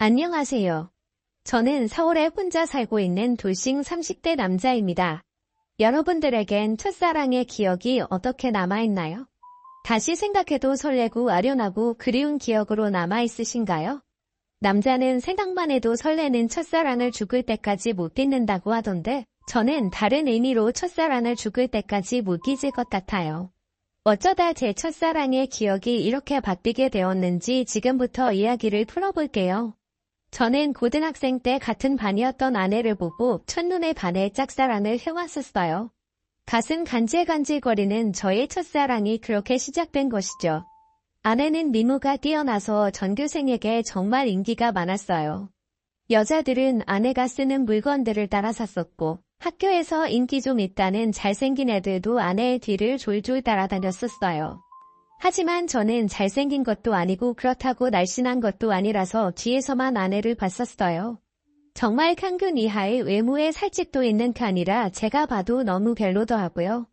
안녕하세요. 저는 서울에 혼자 살고 있는 돌싱 30대 남자입니다. 여러분들에겐 첫사랑의 기억이 어떻게 남아있나요? 다시 생각해도 설레고 아련하고 그리운 기억으로 남아있으신가요? 남자는 생각만 해도 설레는 첫사랑을 죽을 때까지 못 잊는다고 하던데 저는 다른 의미로 첫사랑을 죽을 때까지 못 잊을 것 같아요. 어쩌다 제 첫사랑의 기억이 이렇게 바뀌게 되었는지 지금부터 이야기를 풀어볼게요. 저는 고등학생 때 같은 반이었던 아내를 보고 첫눈에 반해 짝사랑을 해왔었어요. 가슴 간질간질거리는 저의 첫사랑이 그렇게 시작된 것이죠. 아내는 미모가 뛰어나서 전교생에게 정말 인기가 많았어요. 여자들은 아내가 쓰는 물건들을 따라 샀었고 학교에서 인기 좀 있다는 잘생긴 애들도 아내의 뒤를 졸졸 따라다녔었어요. 하지만 저는 잘생긴 것도 아니고 그렇다고 날씬한 것도 아니라서 뒤에서만 아내를 봤었어요. 정말 평균 이하의 외모에 살집도 있는 편이라 제가 봐도 너무 별로더라고요.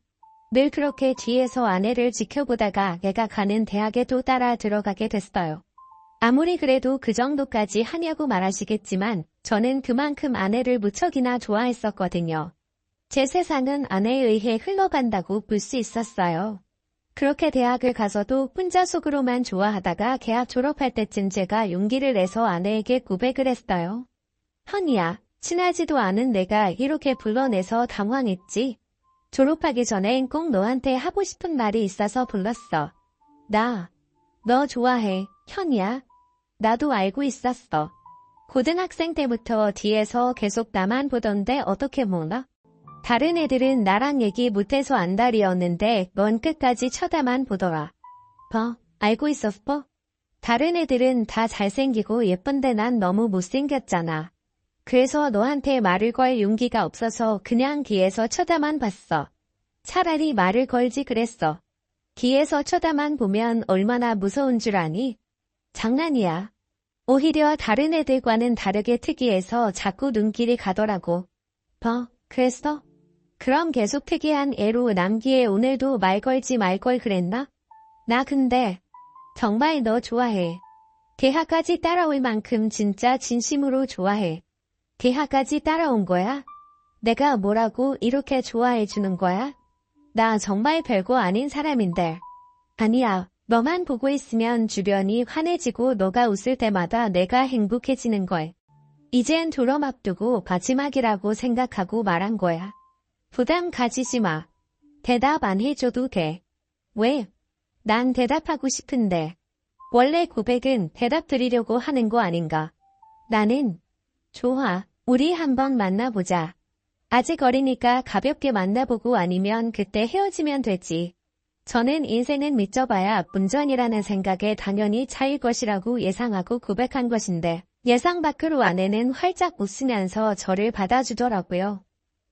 늘 그렇게 뒤에서 아내를 지켜보다가 애가 가는 대학에도 따라 들어가게 됐어요. 아무리 그래도 그 정도까지 하냐고 말하시겠지만 저는 그만큼 아내를 무척이나 좋아했었거든요. 제 세상은 아내에 의해 흘러간다고 볼 수 있었어요. 그렇게 대학을 가서도 혼자 속으로만 좋아하다가 대학 졸업할 때쯤 제가 용기를 내서 아내에게 고백을 했어요. 현이야, 친하지도 않은 내가 이렇게 불러내서 당황했지. 졸업하기 전엔 꼭 너한테 하고 싶은 말이 있어서 불렀어. 너 좋아해, 현이야. 나도 알고 있었어. 고등학생 때부터 뒤에서 계속 나만 보던데 어떻게 몰라? 다른 애들은 나랑 얘기 못해서 안달이었는데 넌 끝까지 쳐다만 보더라. 알고 있었어? 다른 애들은 다 잘생기고 예쁜데 난 너무 못생겼잖아. 그래서 너한테 말을 걸 용기가 없어서 그냥 뒤에서 쳐다만 봤어. 차라리 말을 걸지 그랬어. 뒤에서 쳐다만 보면 얼마나 무서운 줄 아니? 장난이야. 오히려 다른 애들과는 다르게 특이해서 자꾸 눈길이 가더라고. 그랬어? 그럼 계속 특이한 애로 남기에 오늘도 말 걸지 말 걸 그랬나? 나 근데 정말 너 좋아해. 대학까지 따라올 만큼 진짜 진심으로 좋아해. 대학까지 따라온 거야? 내가 뭐라고 이렇게 좋아해 주는 거야? 나 정말 별거 아닌 사람인데. 아니야, 너만 보고 있으면 주변이 환해지고 너가 웃을 때마다 내가 행복해지는 걸. 이젠 졸업 앞두고 마지막이라고 생각하고 말한 거야. 부담 가지지 마. 대답 안 해줘도 돼. 왜? 난 대답하고 싶은데. 원래 고백은 대답 드리려고 하는 거 아닌가? 나는 좋아. 우리 한번 만나보자. 아직 어리니까 가볍게 만나보고 아니면 그때 헤어지면 되지. 저는 인생은 믿져봐야 본전이라는 생각에 당연히 차일 것이라고 예상하고 고백한 것인데 예상 밖으로 아내는 활짝 웃으면서 저를 받아주더라고요.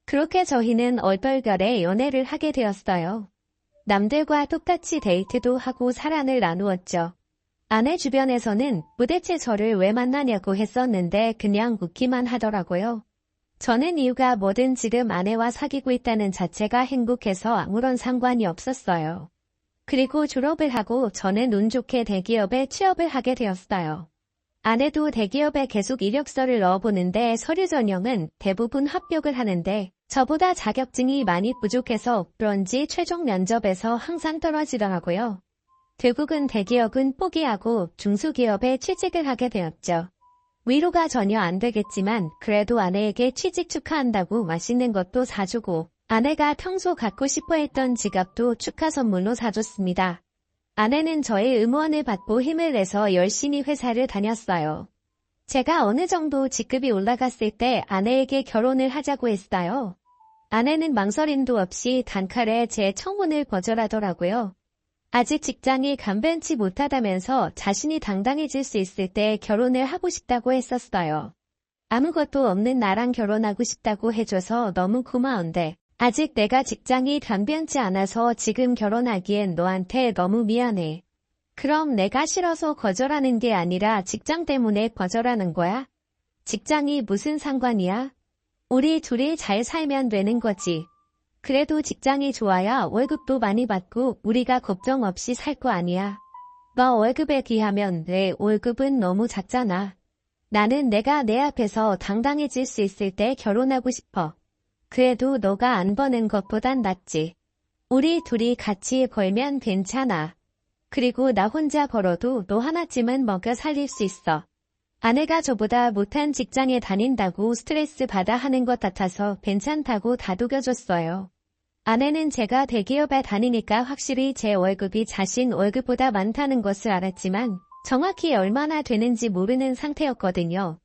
그렇게 저희는 얼떨결에 연애를 하게 되었어요. 남들과 똑같이 데이트도 하고 사랑을 나누었죠. 아내 주변에서는 도대체 저를 왜 만나냐고 했었는데 그냥 웃기만 하더라고요. 저는 이유가 뭐든 지금 아내와 사귀고 있다는 자체가 행복해서 아무런 상관이 없었어요. 그리고 졸업을 하고 저는 운 좋게 대기업에 취업을 하게 되었어요. 아내도 대기업에 계속 이력서를 넣어보는데 서류 전형은 대부분 합격을 하는데 저보다 자격증이 많이 부족해서 그런지 최종 면접에서 항상 떨어지더라고요. 결국은 대기업은 포기하고 중소기업에 취직을 하게 되었죠. 위로가 전혀 안 되겠지만 그래도 아내에게 취직 축하한다고 맛있는 것도 사주고 아내가 평소 갖고 싶어 했던 지갑도 축하 선물로 사줬습니다. 아내는 저의 응원을 받고 힘을 내서 열심히 회사를 다녔어요. 제가 어느 정도 직급이 올라갔을 때 아내에게 결혼을 하자고 했어요. 아내는 망설임도 없이 단칼에 제 청혼을 거절하더라고요. 아직 직장이 간변치 못하다면서 자신이 당당해질 수 있을 때 결혼을 하고 싶다고 했었어요. 아무것도 없는 나랑 결혼하고 싶다고 해줘서 너무 고마운데 아직 내가 직장이 간변치 않아서 지금 결혼하기엔 너한테 너무 미안해. 그럼 내가 싫어서 거절하는 게 아니라 직장 때문에 거절하는 거야? 직장이 무슨 상관이야? 우리 둘이 잘 살면 되는 거지. 그래도 직장이 좋아야 월급도 많이 받고 우리가 걱정 없이 살 거 아니야. 너 월급에 비하면 내 월급은 너무 작잖아. 나는 내가 내 앞에서 당당해질 수 있을 때 결혼하고 싶어. 그래도 너가 안 버는 것보단 낫지. 우리 둘이 같이 벌면 괜찮아. 그리고 나 혼자 벌어도 너 하나쯤은 먹여 살릴 수 있어. 아내가 저보다 못한 직장에 다닌다고 스트레스 받아 하는 것 같아서 괜찮다고 다독여줬어요. 아내는 제가 대기업에 다니니까 확실히 제 월급이 자신 월급보다 많다는 것을 알았지만 정확히 얼마나 되는지 모르는 상태였거든요.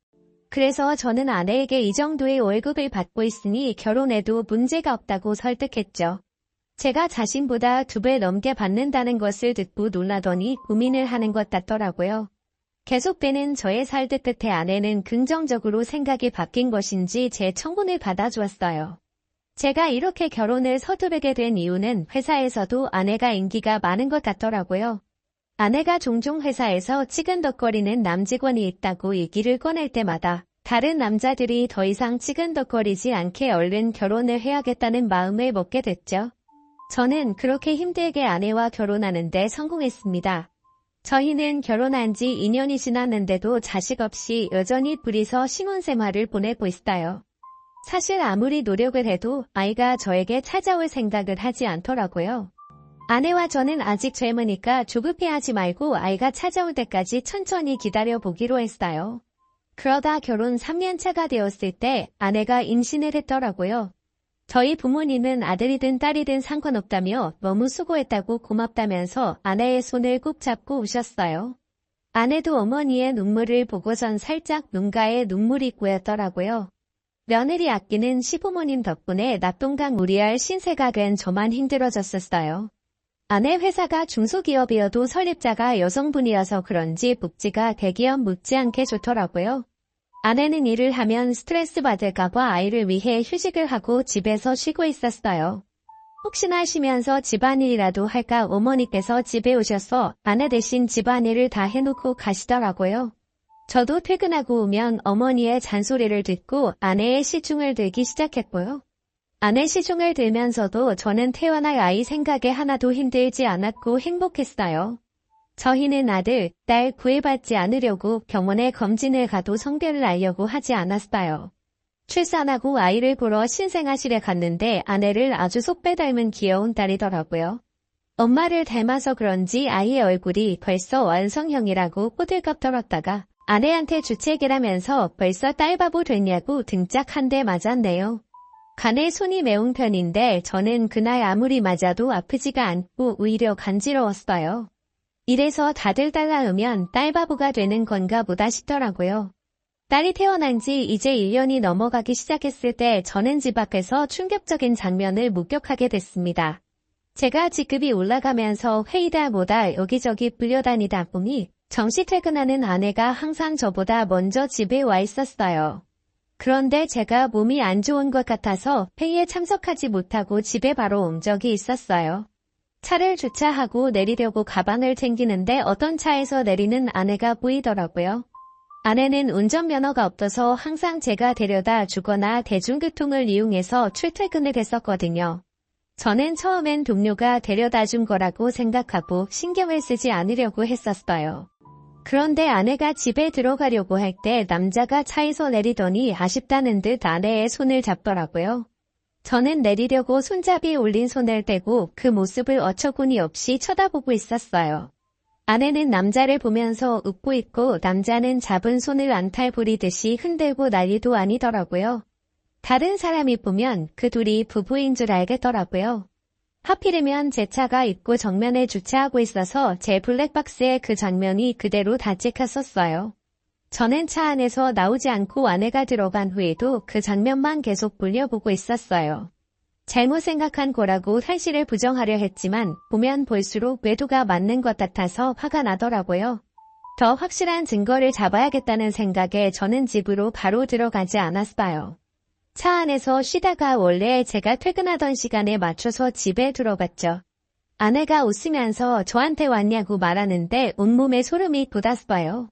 그래서 저는 아내에게 이 정도의 월급을 받고 있으니 결혼해도 문제가 없다고 설득했죠. 제가 자신보다 2배 넘게 받는다는 것을 듣고 놀라더니 고민을 하는 것 같더라고요. 계속 빼는 저의 살듯 끝에 아내는 긍정적으로 생각이 바뀐 것인지 제 청혼을 받아주었어요. 제가 이렇게 결혼을 서두르게 된 이유는 회사에서도 아내가 인기가 많은 것 같더라고요. 아내가 종종 회사에서 치근덕거리는 남직원이 있다고 얘기를 꺼낼 때마다 다른 남자들이 더 이상 치근덕거리지 않게 얼른 결혼을 해야겠다는 마음을 먹게 됐죠. 저는 그렇게 힘들게 아내와 결혼하는 데 성공했습니다. 저희는 결혼한 지 2년이 지났는데도 자식 없이 여전히 둘이서 신혼생활을 보내고 있어요. 사실 아무리 노력을 해도 아이가 저에게 찾아올 생각을 하지 않더라고요. 아내와 저는 아직 젊으니까 조급해하지 말고 아이가 찾아올 때까지 천천히 기다려보기로 했어요. 그러다 결혼 3년 차가 되었을 때 아내가 임신을 했더라고요. 저희 부모님은 아들이든 딸이든 상관없다며 너무 수고했다고 고맙다면서 아내의 손을 꼭 잡고 우셨어요. 아내도 어머니의 눈물을 보고선 살짝 눈가에 눈물이 고였더라고요. 며느리 아끼는 시부모님 덕분에 낙동강 우리알 신세가 된 저만 힘들어졌었어요. 아내 회사가 중소기업이어도 설립자가 여성분이어서 그런지 복지가 대기업 못지않게 좋더라고요. 아내는 일을 하면 스트레스 받을까봐 아이를 위해 휴직을 하고 집에서 쉬고 있었어요. 혹시나 쉬면서 집안일이라도 할까 어머니께서 집에 오셔서 아내 대신 집안일을 다 해놓고 가시더라고요. 저도 퇴근하고 오면 어머니의 잔소리를 듣고 아내의 시중을 들기 시작했고요. 아내 시중을 들면서도 저는 태어날 아이 생각에 하나도 힘들지 않았고 행복했어요. 저희는 아들, 딸 구애받지 않으려고 병원에 검진을 가도 성별을 알려고 하지 않았어요. 출산하고 아이를 보러 신생아실에 갔는데 아내를 아주 속배 닮은 귀여운 딸이더라고요. 엄마를 닮아서 그런지 아이의 얼굴이 벌써 완성형이라고 호들갑 떨었다가 아내한테 주책이라면서 벌써 딸바보 됐냐고 등짝 한 대 맞았네요. 간에 손이 매운 편인데 저는 그날 아무리 맞아도 아프지가 않고 오히려 간지러웠어요. 이래서 다들 딸 낳으면 딸바보가 되는 건가 보다 싶더라고요. 딸이 태어난 지 이제 1년이 넘어가기 시작했을 때 저는 집 앞에서 충격적인 장면을 목격하게 됐습니다. 제가 직급이 올라가면서 회의다 뭐다 여기저기 불려다니다 보니 정시 퇴근하는 아내가 항상 저보다 먼저 집에 와 있었어요. 그런데 제가 몸이 안 좋은 것 같아서 회의에 참석하지 못하고 집에 바로 온 적이 있었어요. 차를 주차하고 내리려고 가방을 챙기는데 어떤 차에서 내리는 아내가 보이더라고요. 아내는 운전면허가 없어서 항상 제가 데려다 주거나 대중교통을 이용해서 출퇴근을 했었거든요. 저는 처음엔 동료가 데려다 준 거라고 생각하고 신경을 쓰지 않으려고 했었어요. 그런데 아내가 집에 들어가려고 할 때 남자가 차에서 내리더니 아쉽다는 듯 아내의 손을 잡더라고요. 저는 내리려고 손잡이에 올린 손을 떼고 그 모습을 어처구니 없이 쳐다보고 있었어요. 아내는 남자를 보면서 웃고 있고 남자는 잡은 손을 안탈 부리듯이 흔들고 난리도 아니더라고요. 다른 사람이 보면 그 둘이 부부인 줄 알겠더라고요. 하필이면 제 차가 입구 정면에 주차하고 있어서 제 블랙박스에 그 장면이 그대로 다 찍혔었어요. 저는 차 안에서 나오지 않고 아내가 들어간 후에도 그 장면만 계속 돌려보고 있었어요. 잘못 생각한 거라고 사실을 부정하려 했지만 보면 볼수록 외도가 맞는 것 같아서 화가 나더라고요. 더 확실한 증거를 잡아야겠다는 생각에 저는 집으로 바로 들어가지 않았어요. 차 안에서 쉬다가 원래 제가 퇴근하던 시간에 맞춰서 집에 들어갔죠. 아내가 웃으면서 저한테 왔냐고 말하는데 온몸에 소름이 돋았어요.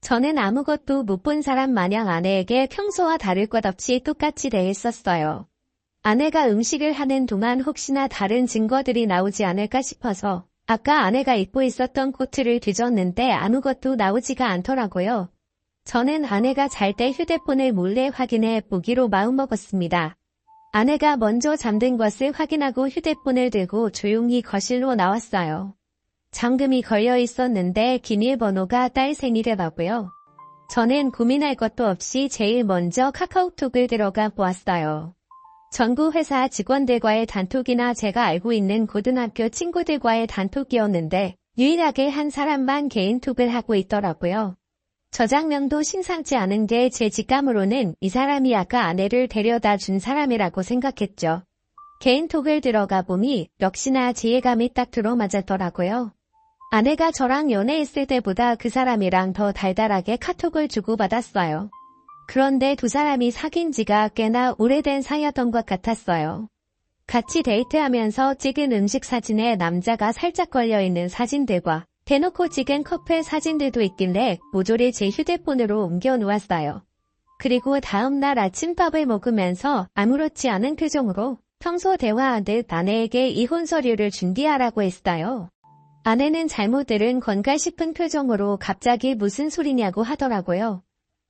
저는 아무것도 못 본 사람 마냥 아내에게 평소와 다를 것 없이 똑같이 대했었어요. 아내가 음식을 하는 동안 혹시나 다른 증거들이 나오지 않을까 싶어서 아까 아내가 입고 있었던 코트를 뒤졌는데 아무것도 나오지가 않더라고요. 저는 아내가 잘 때 휴대폰을 몰래 확인해 보기로 마음먹었습니다. 아내가 먼저 잠든 것을 확인하고 휴대폰을 들고 조용히 거실로 나왔어요. 잠금이 걸려 있었는데 기밀번호가 딸 생일이라고요. 저는 고민할 것도 없이 제일 먼저 카카오톡을 들어가 보았어요. 전부 회사 직원들과의 단톡이나 제가 알고 있는 고등학교 친구들과의 단톡이었는데 유일하게 한 사람만 개인톡을 하고 있더라고요. 저장명도 심상치 않은 게 제 직감으로는 이 사람이 아까 아내를 데려다 준 사람이라고 생각했죠. 개인톡을 들어가 보니 역시나 제 예감이 딱 들어맞았더라고요. 아내가 저랑 연애했을 때보다 그 사람이랑 더 달달하게 카톡을 주고받았어요. 그런데 두 사람이 사귄 지가 꽤나 오래된 사이였던 것 같았어요. 같이 데이트하면서 찍은 음식 사진에 남자가 살짝 걸려있는 사진들과 대놓고 찍은 커플 사진들도 있길래 모조리 제 휴대폰으로 옮겨 놓았어요. 그리고 다음날 아침밥을 먹으면서 아무렇지 않은 표정으로 평소 대화하듯 아내에게 이혼 서류를 준비하라고 했어요. 아내는 잘못 들은 건가 싶은 표정으로 갑자기 무슨 소리냐고 하더라고요.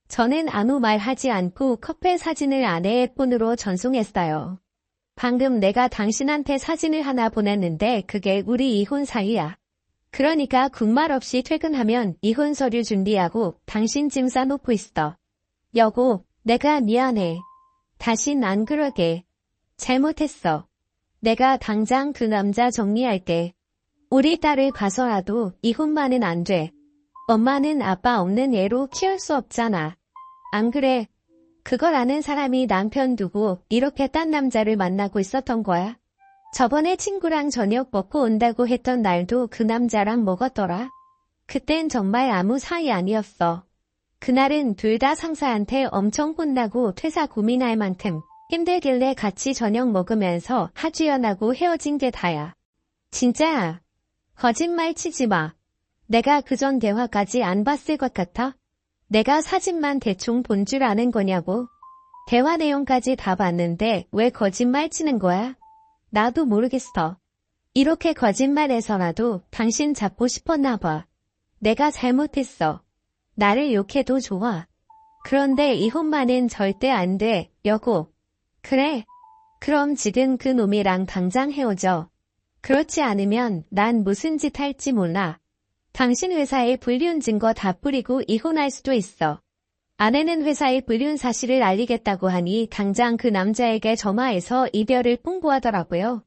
저는 아무 말 하지 않고 커플 사진을 아내의 폰으로 전송했어요. 방금 내가 당신한테 사진을 하나 보냈는데 그게 우리 이혼 사유야. 그러니까 군말 없이 퇴근하면 이혼 서류 준비하고 당신 짐 싸놓고 있어. 여보, 내가 미안해. 다신 안 그러게. 잘못했어. 내가 당장 그 남자 정리할게. 우리 딸을 봐서라도 이혼만은 안 돼. 엄마는 아빠 없는 애로 키울 수 없잖아. 안 그래? 그걸 아는 사람이 남편 두고 이렇게 딴 남자를 만나고 있었던 거야. 저번에 친구랑 저녁 먹고 온다고 했던 날도 그 남자랑 먹었더라. 그땐 정말 아무 사이 아니었어. 그날은 둘 다 상사한테 엄청 혼나고 퇴사 고민할 만큼 힘들길래 같이 저녁 먹으면서 하주연하고 헤어진 게 다야. 진짜야. 거짓말 치지 마. 내가 그전 대화까지 안 봤을 것 같아? 내가 사진만 대충 본 줄 아는 거냐고. 대화 내용까지 다 봤는데 왜 거짓말 치는 거야? 나도 모르겠어. 이렇게 거짓말해서라도 당신 잡고 싶었나 봐. 내가 잘못했어. 나를 욕해도 좋아. 그런데 이혼만은 절대 안 돼, 여보. 그래? 그럼 지금 그 놈이랑 당장 헤어져. 그렇지 않으면 난 무슨 짓 할지 몰라. 당신 회사에 불륜 증거 다 뿌리고 이혼할 수도 있어. 아내는 회사에 불륜 사실을 알리겠다고 하니 당장 그 남자에게 전화해서 이별을 통보하더라고요.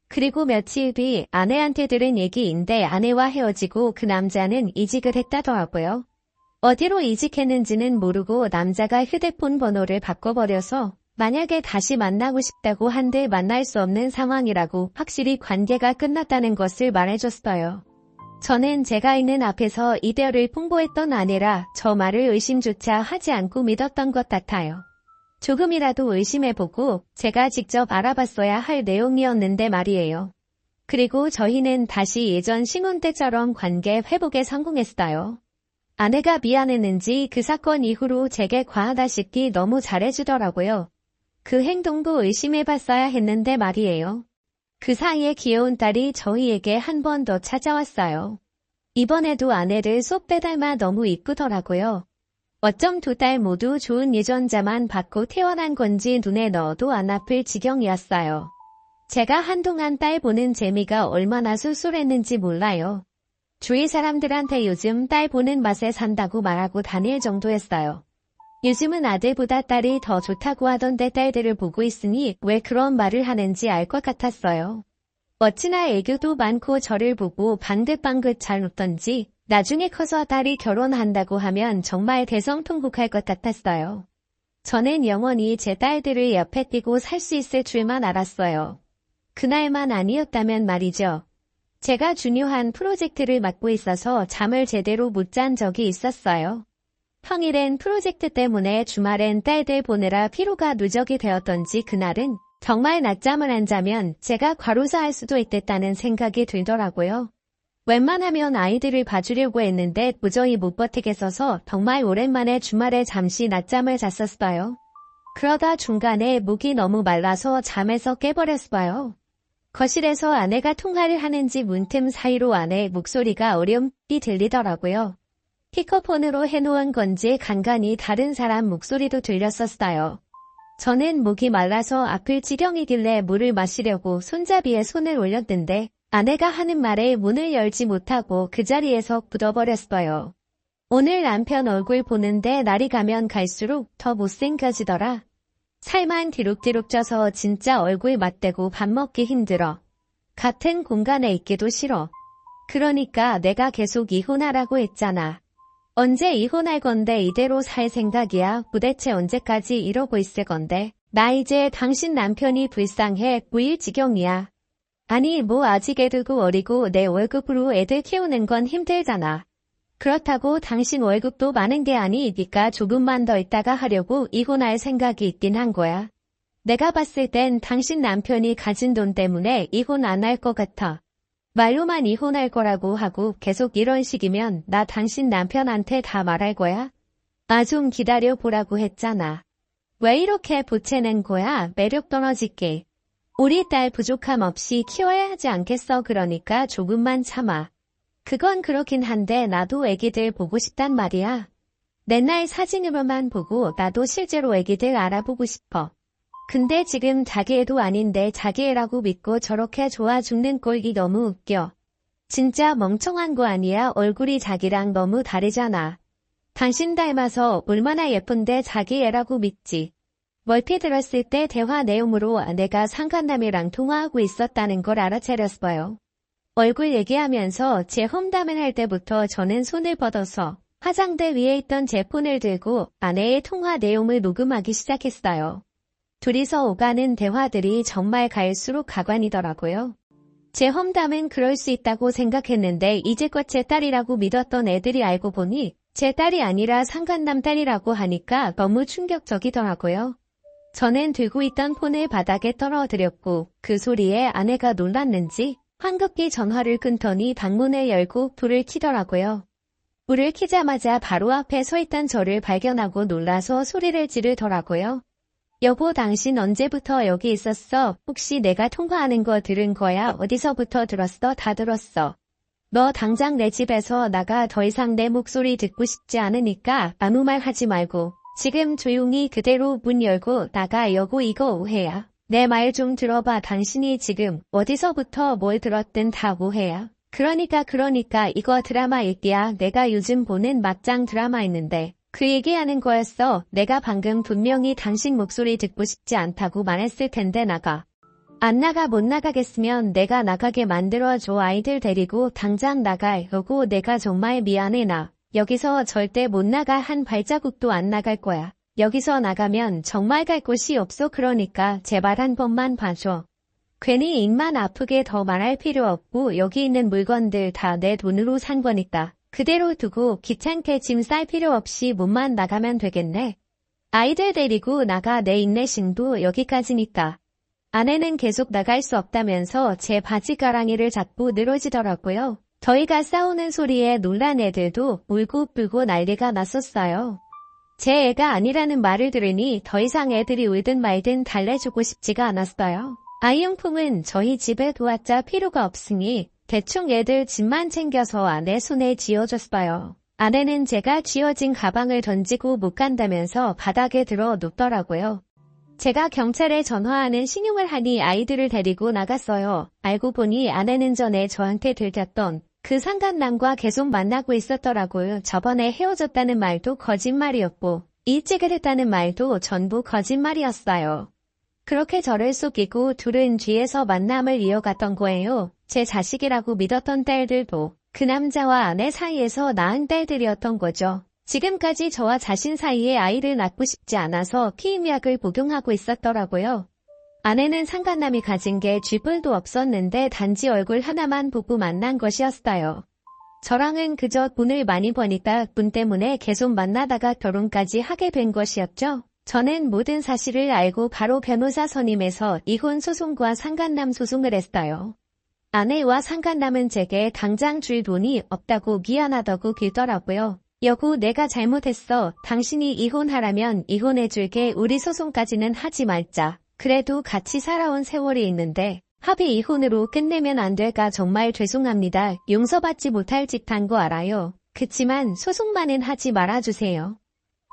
그리고 며칠 뒤 아내한테 들은 얘기인데 아내와 헤어지고 그 남자는 이직을 했다더라고요. 어디로 이직했는지는 모르고 남자가 휴대폰 번호를 바꿔버려서 만약에 다시 만나고 싶다고 한들 만날 수 없는 상황이라고 확실히 관계가 끝났다는 것을 말해줬어요. 저는 제가 있는 앞에서 이별을 통보했던 아내라 저 말을 의심조차 하지 않고 믿었던 것 같아요. 조금이라도 의심해보고 제가 직접 알아봤어야 할 내용이었는데 말이에요. 그리고 저희는 다시 예전 신혼 때처럼 관계 회복에 성공했어요. 아내가 미안했는지 그 사건 이후로 제게 과하다시피 너무 잘해주더라고요. 그 행동도 의심해봤어야 했는데 말이에요. 그 사이에 귀여운 딸이 저희에게 한 번 더 찾아왔어요. 이번에도 아내를 쏙 빼닮아 너무 이쁘더라고요. 어쩜 두 딸 모두 좋은 유전자만 받고 태어난 건지 눈에 넣어도 안 아플 지경이었어요. 제가 한동안 딸 보는 재미가 얼마나 쏠쏠했는지 몰라요. 주위 사람들한테 요즘 딸 보는 맛에 산다고 말하고 다닐 정도였어요. 요즘은 아들보다 딸이 더 좋다고 하던데 딸들을 보고 있으니 왜 그런 말을 하는지 알 것 같았어요. 어찌나 애교도 많고 저를 보고 방긋방긋 잘 웃던지 나중에 커서 딸이 결혼한다고 하면 정말 대성통곡할 것 같았어요. 저는 영원히 제 딸들을 옆에 띄고 살 수 있을 줄만 알았어요. 그날만 아니었다면 말이죠. 제가 중요한 프로젝트를 맡고 있어서 잠을 제대로 못 잔 적이 있었어요. 평일엔 프로젝트 때문에 주말엔 딸들 보느라 피로가 누적이 되었던지 그날은 정말 낮잠을 안 자면 제가 과로사할 수도 있겠다는 생각이 들더라고요. 웬만하면 아이들을 봐주려고 했는데 도저히 못 버티겠어서 정말 오랜만에 주말에 잠시 낮잠을 잤었어요. 그러다 중간에 목이 너무 말라서 잠에서 깨버렸어요. 거실에서 아내가 통화를 하는지 문틈 사이로 아내의 목소리가 어렴풋이 들리더라고요. 피커폰으로 해놓은 건지 간간히 다른 사람 목소리도 들렸었어요. 저는 목이 말라서 아플 지경이길래 물을 마시려고 손잡이에 손을 올렸는데 아내가 하는 말에 문을 열지 못하고 그 자리에서 굳어버렸어요. 오늘 남편 얼굴 보는데 날이 가면 갈수록 더 못생겨지더라. 살만 뒤룩뒤룩 쪄서 진짜 얼굴 맞대고 밥 먹기 힘들어. 같은 공간에 있기도 싫어. 그러니까 내가 계속 이혼하라고 했잖아. 언제 이혼할 건데 이대로 살 생각이야? 도대체 언제까지 이러고 있을 건데? 나 이제 당신 남편이 불쌍해 보일 지경이야. 아니 뭐 아직 애들고 어리고 내 월급으로 애들 키우는 건 힘들잖아. 그렇다고 당신 월급도 많은 게 아니니까 조금만 더 있다가 하려고 이혼할 생각이 있긴 한 거야. 내가 봤을 땐 당신 남편이 가진 돈 때문에 이혼 안 할 것 같아. 말로만 이혼할 거라고 하고 계속 이런 식이면 나 당신 남편한테 다 말할 거야. 아 좀 기다려 보라고 했잖아. 왜 이렇게 보채는 거야? 매력 떨어질게. 우리 딸 부족함 없이 키워야 하지 않겠어. 그러니까 조금만 참아. 그건 그렇긴 한데 나도 애기들 보고 싶단 말이야. 맨날 사진으로만 보고 나도 실제로 애기들 알아보고 싶어. 근데 지금 자기 애도 아닌데 자기 애라고 믿고 저렇게 좋아 죽는 꼴이 너무 웃겨. 진짜 멍청한 거 아니야? 얼굴이 자기랑 너무 다르잖아. 당신 닮아서 얼마나 예쁜데 자기 애라고 믿지. 멀피 들었을 때 대화 내용으로 내가 상간남이랑 통화하고 있었다는 걸 알아차렸어요. 얼굴 얘기하면서 제 험담을 할 때부터 저는 손을 뻗어서 화장대 위에 있던 제 폰을 들고 아내의 통화 내용을 녹음하기 시작했어요. 둘이서 오가는 대화들이 정말 갈수록 가관이더라고요. 제 험담은 그럴 수 있다고 생각했는데 이제껏 제 딸이라고 믿었던 애들이 알고 보니 제 딸이 아니라 상간남 딸이라고 하니까 너무 충격적이더라고요. 저는 들고 있던 폰을 바닥에 떨어뜨렸고 그 소리에 아내가 놀랐는지 황급히 전화를 끊더니 방문을 열고 불을 켜더라고요. 불을 켜자마자 바로 앞에 서 있던 저를 발견하고 놀라서 소리를 지르더라고요. 여보 당신 언제부터 여기 있었어? 혹시 내가 통화하는 거 들은 거야? 어디서부터 들었어? 다 들었어. 너 당장 내 집에서 나가. 더 이상 내 목소리 듣고 싶지 않으니까 아무 말 하지 말고 지금 조용히 그대로 문 열고 나가. 여보 이거 오해야. 내 말 좀 들어봐. 당신이 지금 어디서부터 뭘 들었든 다 오해야. 그러니까 이거 드라마 얘기야. 내가 요즘 보는 막장 드라마 있는데 그 얘기하는 거였어. 내가 방금 분명히 당신 목소리 듣고 싶지 않다고 말했을 텐데 나가. 안 나가. 못 나가겠으면 내가 나가게 만들어줘. 아이들 데리고 당장 나가. 여보 내가 정말 미안해. 나 여기서 절대 못 나가. 한 발자국도 안 나갈 거야. 여기서 나가면 정말 갈 곳이 없어. 그러니까 제발 한 번만 봐줘. 괜히 입만 아프게 더 말할 필요 없고 여기 있는 물건들 다 내 돈으로 산 거니까 그대로 두고 귀찮게 짐 쌀 필요 없이 몸만 나가면 되겠네. 아이들 데리고 나가. 내 인내심도 여기까지니까. 아내는 계속 나갈 수 없다면서 제 바지가랑이를 잡고 늘어지더라고요. 저희가 싸우는 소리에 놀란 애들도 울고 불고 난리가 났었어요. 제 애가 아니라는 말을 들으니 더 이상 애들이 울든 말든 달래주고 싶지가 않았어요. 아이용품은 저희 집에 도왔자 필요가 없으니 대충 애들 짐만 챙겨서 아내 손에 쥐어줬어요. 아내는 제가 쥐어진 가방을 던지고 못 간다면서 바닥에 들어 눕더라고요. 제가 경찰에 전화하는 신용을 하니 아이들을 데리고 나갔어요. 알고 보니 아내는 전에 저한테 들켰던 그 상간남과 계속 만나고 있었더라고요. 저번에 헤어졌다는 말도 거짓말이었고 일찍을 했다는 말도 전부 거짓말이었어요. 그렇게 저를 속이고 둘은 뒤에서 만남을 이어갔던 거예요. 제 자식이라고 믿었던 딸들도 그 남자와 아내 사이에서 낳은 딸들이었던 거죠. 지금까지 저와 자신 사이에 아이를 낳고 싶지 않아서 피임약을 복용하고 있었더라고요. 아내는 상간남이 가진 게 쥐뿔도 없었는데 단지 얼굴 하나만 보고 만난 것이었어요. 저랑은 그저 돈을 많이 버니까 돈 때문에 계속 만나다가 결혼까지 하게 된 것이었죠. 저는 모든 사실을 알고 바로 변호사 선임해서 이혼 소송과 상간남 소송을 했어요. 아내와 상간남은 제게 당장 줄 돈이 없다고 미안하다고 빌더라고요. 여보 내가 잘못했어. 당신이 이혼하라면 이혼해줄게. 우리 소송까지는 하지 말자. 그래도 같이 살아온 세월이 있는데 합의 이혼으로 끝내면 안 될까. 정말 죄송합니다. 용서받지 못할 짓 한 거 알아요. 그치만 소송만은 하지 말아주세요.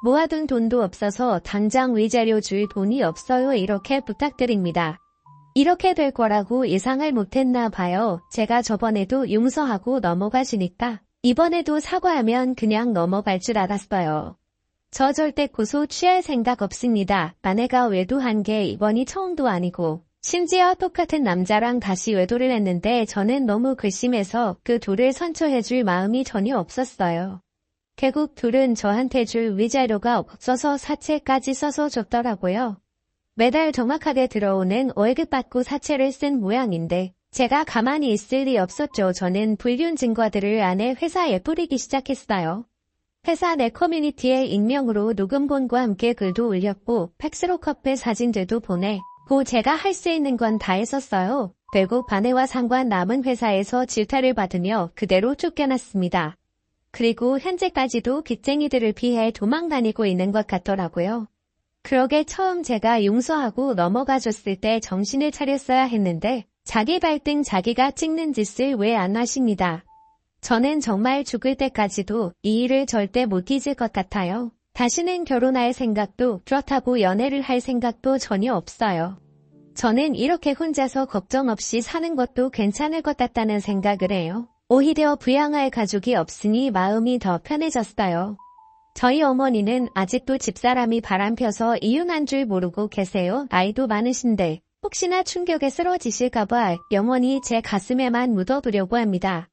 모아둔 돈도 없어서 당장 위자료 줄 돈이 없어요. 이렇게 부탁드립니다. 이렇게 될 거라고 예상을 못했나 봐요. 제가 저번에도 용서하고 넘어가시니까 이번에도 사과하면 그냥 넘어갈 줄 알았어요. 저 절대 고소 취할 생각 없습니다. 아내가 외도한 게 이번이 처음도 아니고 심지어 똑같은 남자랑 다시 외도를 했는데 저는 너무 괘씸해서 그 둘을 선처해줄 마음이 전혀 없었어요. 결국 둘은 저한테 줄 위자료가 없어서 사채까지 써서 줬더라고요. 매달 정확하게 들어오는 월급 받고 사채를 쓴 모양인데 제가 가만히 있을 리 없었죠. 저는 불륜 증거들을 아내 회사에 뿌리기 시작했어요. 회사 내 커뮤니티에 익명으로 녹음본과 함께 글도 올렸고 팩스로 커피 사진들도 보내고 제가 할 수 있는 건 다 했었어요. 결국 아내와 상관 남은 회사에서 질타를 받으며 그대로 쫓겨났습니다. 그리고 현재까지도 빚쟁이들을 피해 도망다니고 있는 것 같더라고요. 그러게 처음 제가 용서하고 넘어가줬을 때 정신을 차렸어야 했는데 자기 발등 자기가 찍는 짓을 왜 안 하십니다. 저는 정말 죽을 때까지도 이 일을 절대 못 잊을 것 같아요. 다시는 결혼할 생각도 그렇다고 연애를 할 생각도 전혀 없어요. 저는 이렇게 혼자서 걱정 없이 사는 것도 괜찮을 것 같다는 생각을 해요. 오히려 부양할 가족이 없으니 마음이 더 편해졌어요. 저희 어머니는 아직도 집사람이 바람펴서 이혼한 줄 모르고 계세요. 나이도 많으신데 혹시나 충격에 쓰러지실까봐 영원히 제 가슴에만 묻어두려고 합니다.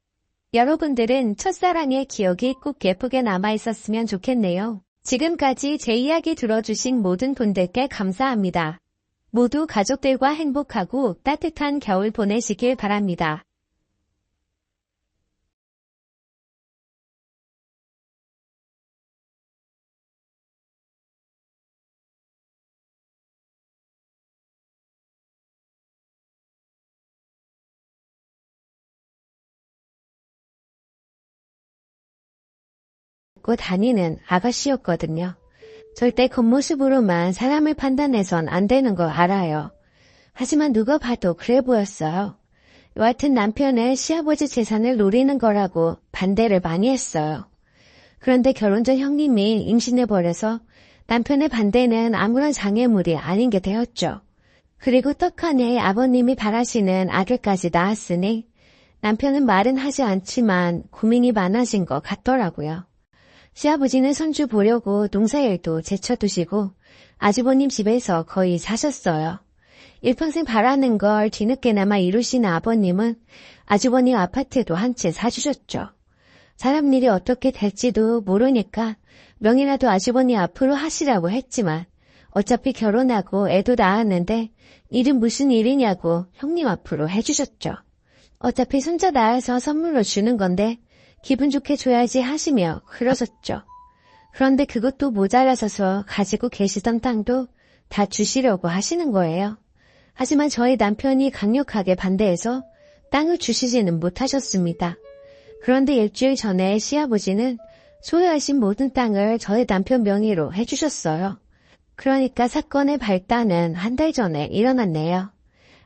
여러분들은 첫사랑의 기억이 꼭 예쁘게 남아있었으면 좋겠네요. 지금까지 제 이야기 들어주신 모든 분들께 감사합니다. 모두 가족들과 행복하고 따뜻한 겨울 보내시길 바랍니다. 고 다니는 아가씨였거든요. 절대 겉모습으로만 사람을 판단해선 안 되는 거 알아요. 하지만 누가 봐도 그래 보였어요. 여하튼 남편의 시아버지 재산을 노리는 거라고 반대를 많이 했어요. 그런데 결혼 전 형님이 임신해버려서 남편의 반대는 아무런 장애물이 아닌 게 되었죠. 그리고 떡하니 아버님이 바라시는 아들까지 낳았으니 남편은 말은 하지 않지만 고민이 많아진 것 같더라고요. 시아버지는 손주 보려고 농사일도 제쳐두시고 아주버님 집에서 거의 사셨어요. 일평생 바라는 걸 뒤늦게나마 이루신 아버님은 아주버님 아파트도 한 채 사주셨죠. 사람 일이 어떻게 될지도 모르니까 명이라도 아주버님 앞으로 하시라고 했지만 어차피 결혼하고 애도 낳았는데 일은 무슨 일이냐고 형님 앞으로 해주셨죠. 어차피 손자 낳아서 선물로 주는 건데 기분 좋게 줘야지 하시며 그러셨죠. 그런데 그것도 모자라서서 가지고 계시던 땅도 다 주시려고 하시는 거예요. 하지만 저희 남편이 강력하게 반대해서 땅을 주시지는 못하셨습니다. 그런데 일주일 전에 시아버지는 소유하신 모든 땅을 저희 남편 명의로 해주셨어요. 그러니까 사건의 발단은 한 달 전에 일어났네요.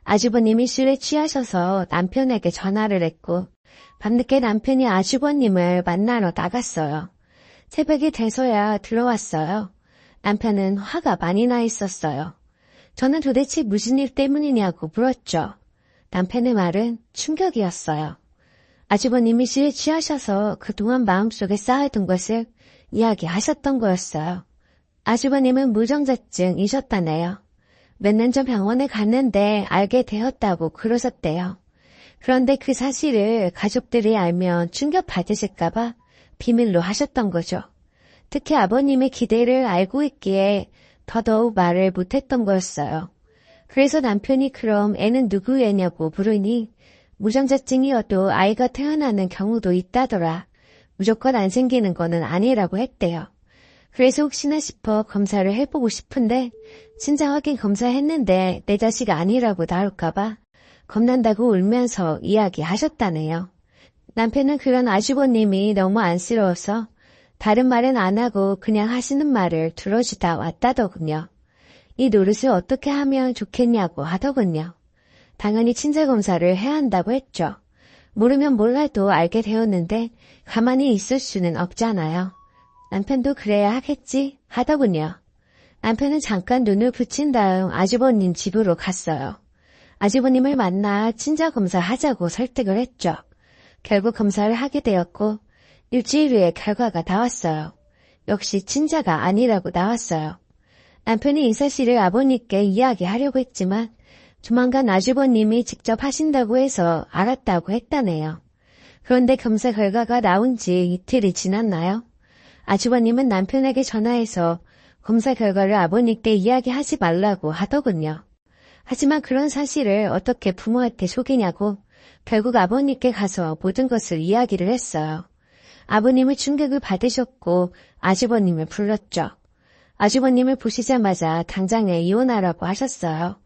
아주버님이 술에 취하셔서 남편에게 전화를 했고 밤늦게 남편이 아주버님을 만나러 나갔어요. 새벽이 돼서야 들어왔어요. 남편은 화가 많이 나 있었어요. 저는 도대체 무슨 일 때문이냐고 물었죠. 남편의 말은 충격이었어요. 아주버님이 술에 취하셔서 그동안 마음속에 쌓아둔 것을 이야기하셨던 거였어요. 아주버님은 무정자증이셨다네요. 몇 년 전 병원에 갔는데 알게 되었다고 그러셨대요. 그런데 그 사실을 가족들이 알면 충격받으실까봐 비밀로 하셨던 거죠. 특히 아버님의 기대를 알고 있기에 더더욱 말을 못했던 거였어요. 그래서 남편이 그럼 애는 누구 애냐고 물으니 무정자증이어도 아이가 태어나는 경우도 있다더라. 무조건 안 생기는 거는 아니라고 했대요. 그래서 혹시나 싶어 검사를 해보고 싶은데 신장 확인 검사했는데 내 자식 아니라고 나올까봐 겁난다고 울면서 이야기하셨다네요. 남편은 그런 아주버님이 너무 안쓰러워서 다른 말은 안 하고 그냥 하시는 말을 들어주다 왔다더군요. 이 노릇을 어떻게 하면 좋겠냐고 하더군요. 당연히 친자검사를 해야 한다고 했죠. 모르면 몰라도 알게 되었는데 가만히 있을 수는 없잖아요. 남편도 그래야 하겠지 하더군요. 남편은 잠깐 눈을 붙인 다음 아주버님 집으로 갔어요. 아주버님을 만나 친자 검사하자고 설득을 했죠. 결국 검사를 하게 되었고 일주일 후에 결과가 나왔어요. 역시 친자가 아니라고 나왔어요. 남편이 이 사실을 아버님께 이야기하려고 했지만 조만간 아주버님이 직접 하신다고 해서 알았다고 했다네요. 그런데 검사 결과가 나온 지 이틀이 지났나요? 아주버님은 남편에게 전화해서 검사 결과를 아버님께 이야기하지 말라고 하더군요. 하지만 그런 사실을 어떻게 부모한테 속이냐고 결국 아버님께 가서 모든 것을 이야기를 했어요. 아버님은 충격을 받으셨고 아주버님을 불렀죠. 아주버님을 보시자마자 당장에 이혼하라고 하셨어요.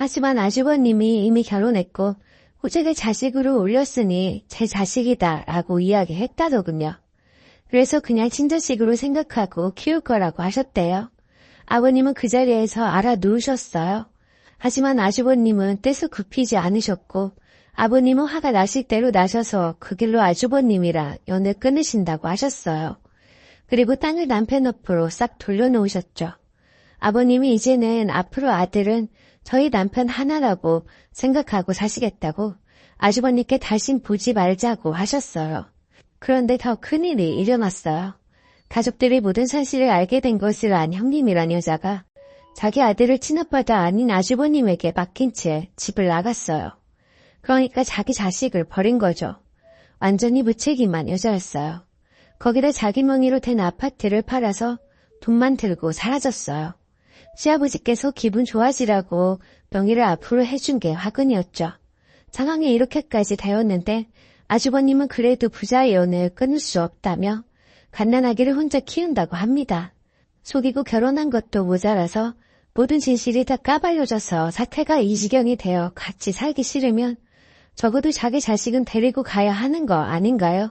하지만 아주버님이 이미 결혼했고 호적에 자식으로 올렸으니 제 자식이다 라고 이야기했다더군요. 그래서 그냥 친자식으로 생각하고 키울 거라고 하셨대요. 아버님은 그 자리에서 알아누우셨어요. 하지만 아주버님은 떼서 굽히지 않으셨고 아버님은 화가 나실 대로 나셔서 그 길로 아주버님이랑 연을 끊으신다고 하셨어요. 그리고 땅을 남편 앞으로 싹 돌려놓으셨죠. 아버님이 이제는 앞으로 아들은 저희 남편 하나라고 생각하고 사시겠다고 아주버님께 다신 보지 말자고 하셨어요. 그런데 더 큰일이 일어났어요. 가족들이 모든 사실을 알게 된 것을 안 형님이란 여자가 자기 아들을 친아빠도 아닌 아주버님에게 맡긴 채 집을 나갔어요. 그러니까 자기 자식을 버린 거죠. 완전히 무책임한 여자였어요. 거기다 자기 명의로 된 아파트를 팔아서 돈만 들고 사라졌어요. 시아버지께서 기분 좋아지라고 명의를 앞으로 해준 게 화근이었죠. 상황이 이렇게까지 되었는데 아주버님은 그래도 부자의 연을 끊을 수 없다며 갓난아기를 혼자 키운다고 합니다. 속이고 결혼한 것도 모자라서 모든 진실이 다 까발려져서 사태가 이 지경이 되어 같이 살기 싫으면 적어도 자기 자식은 데리고 가야 하는 거 아닌가요?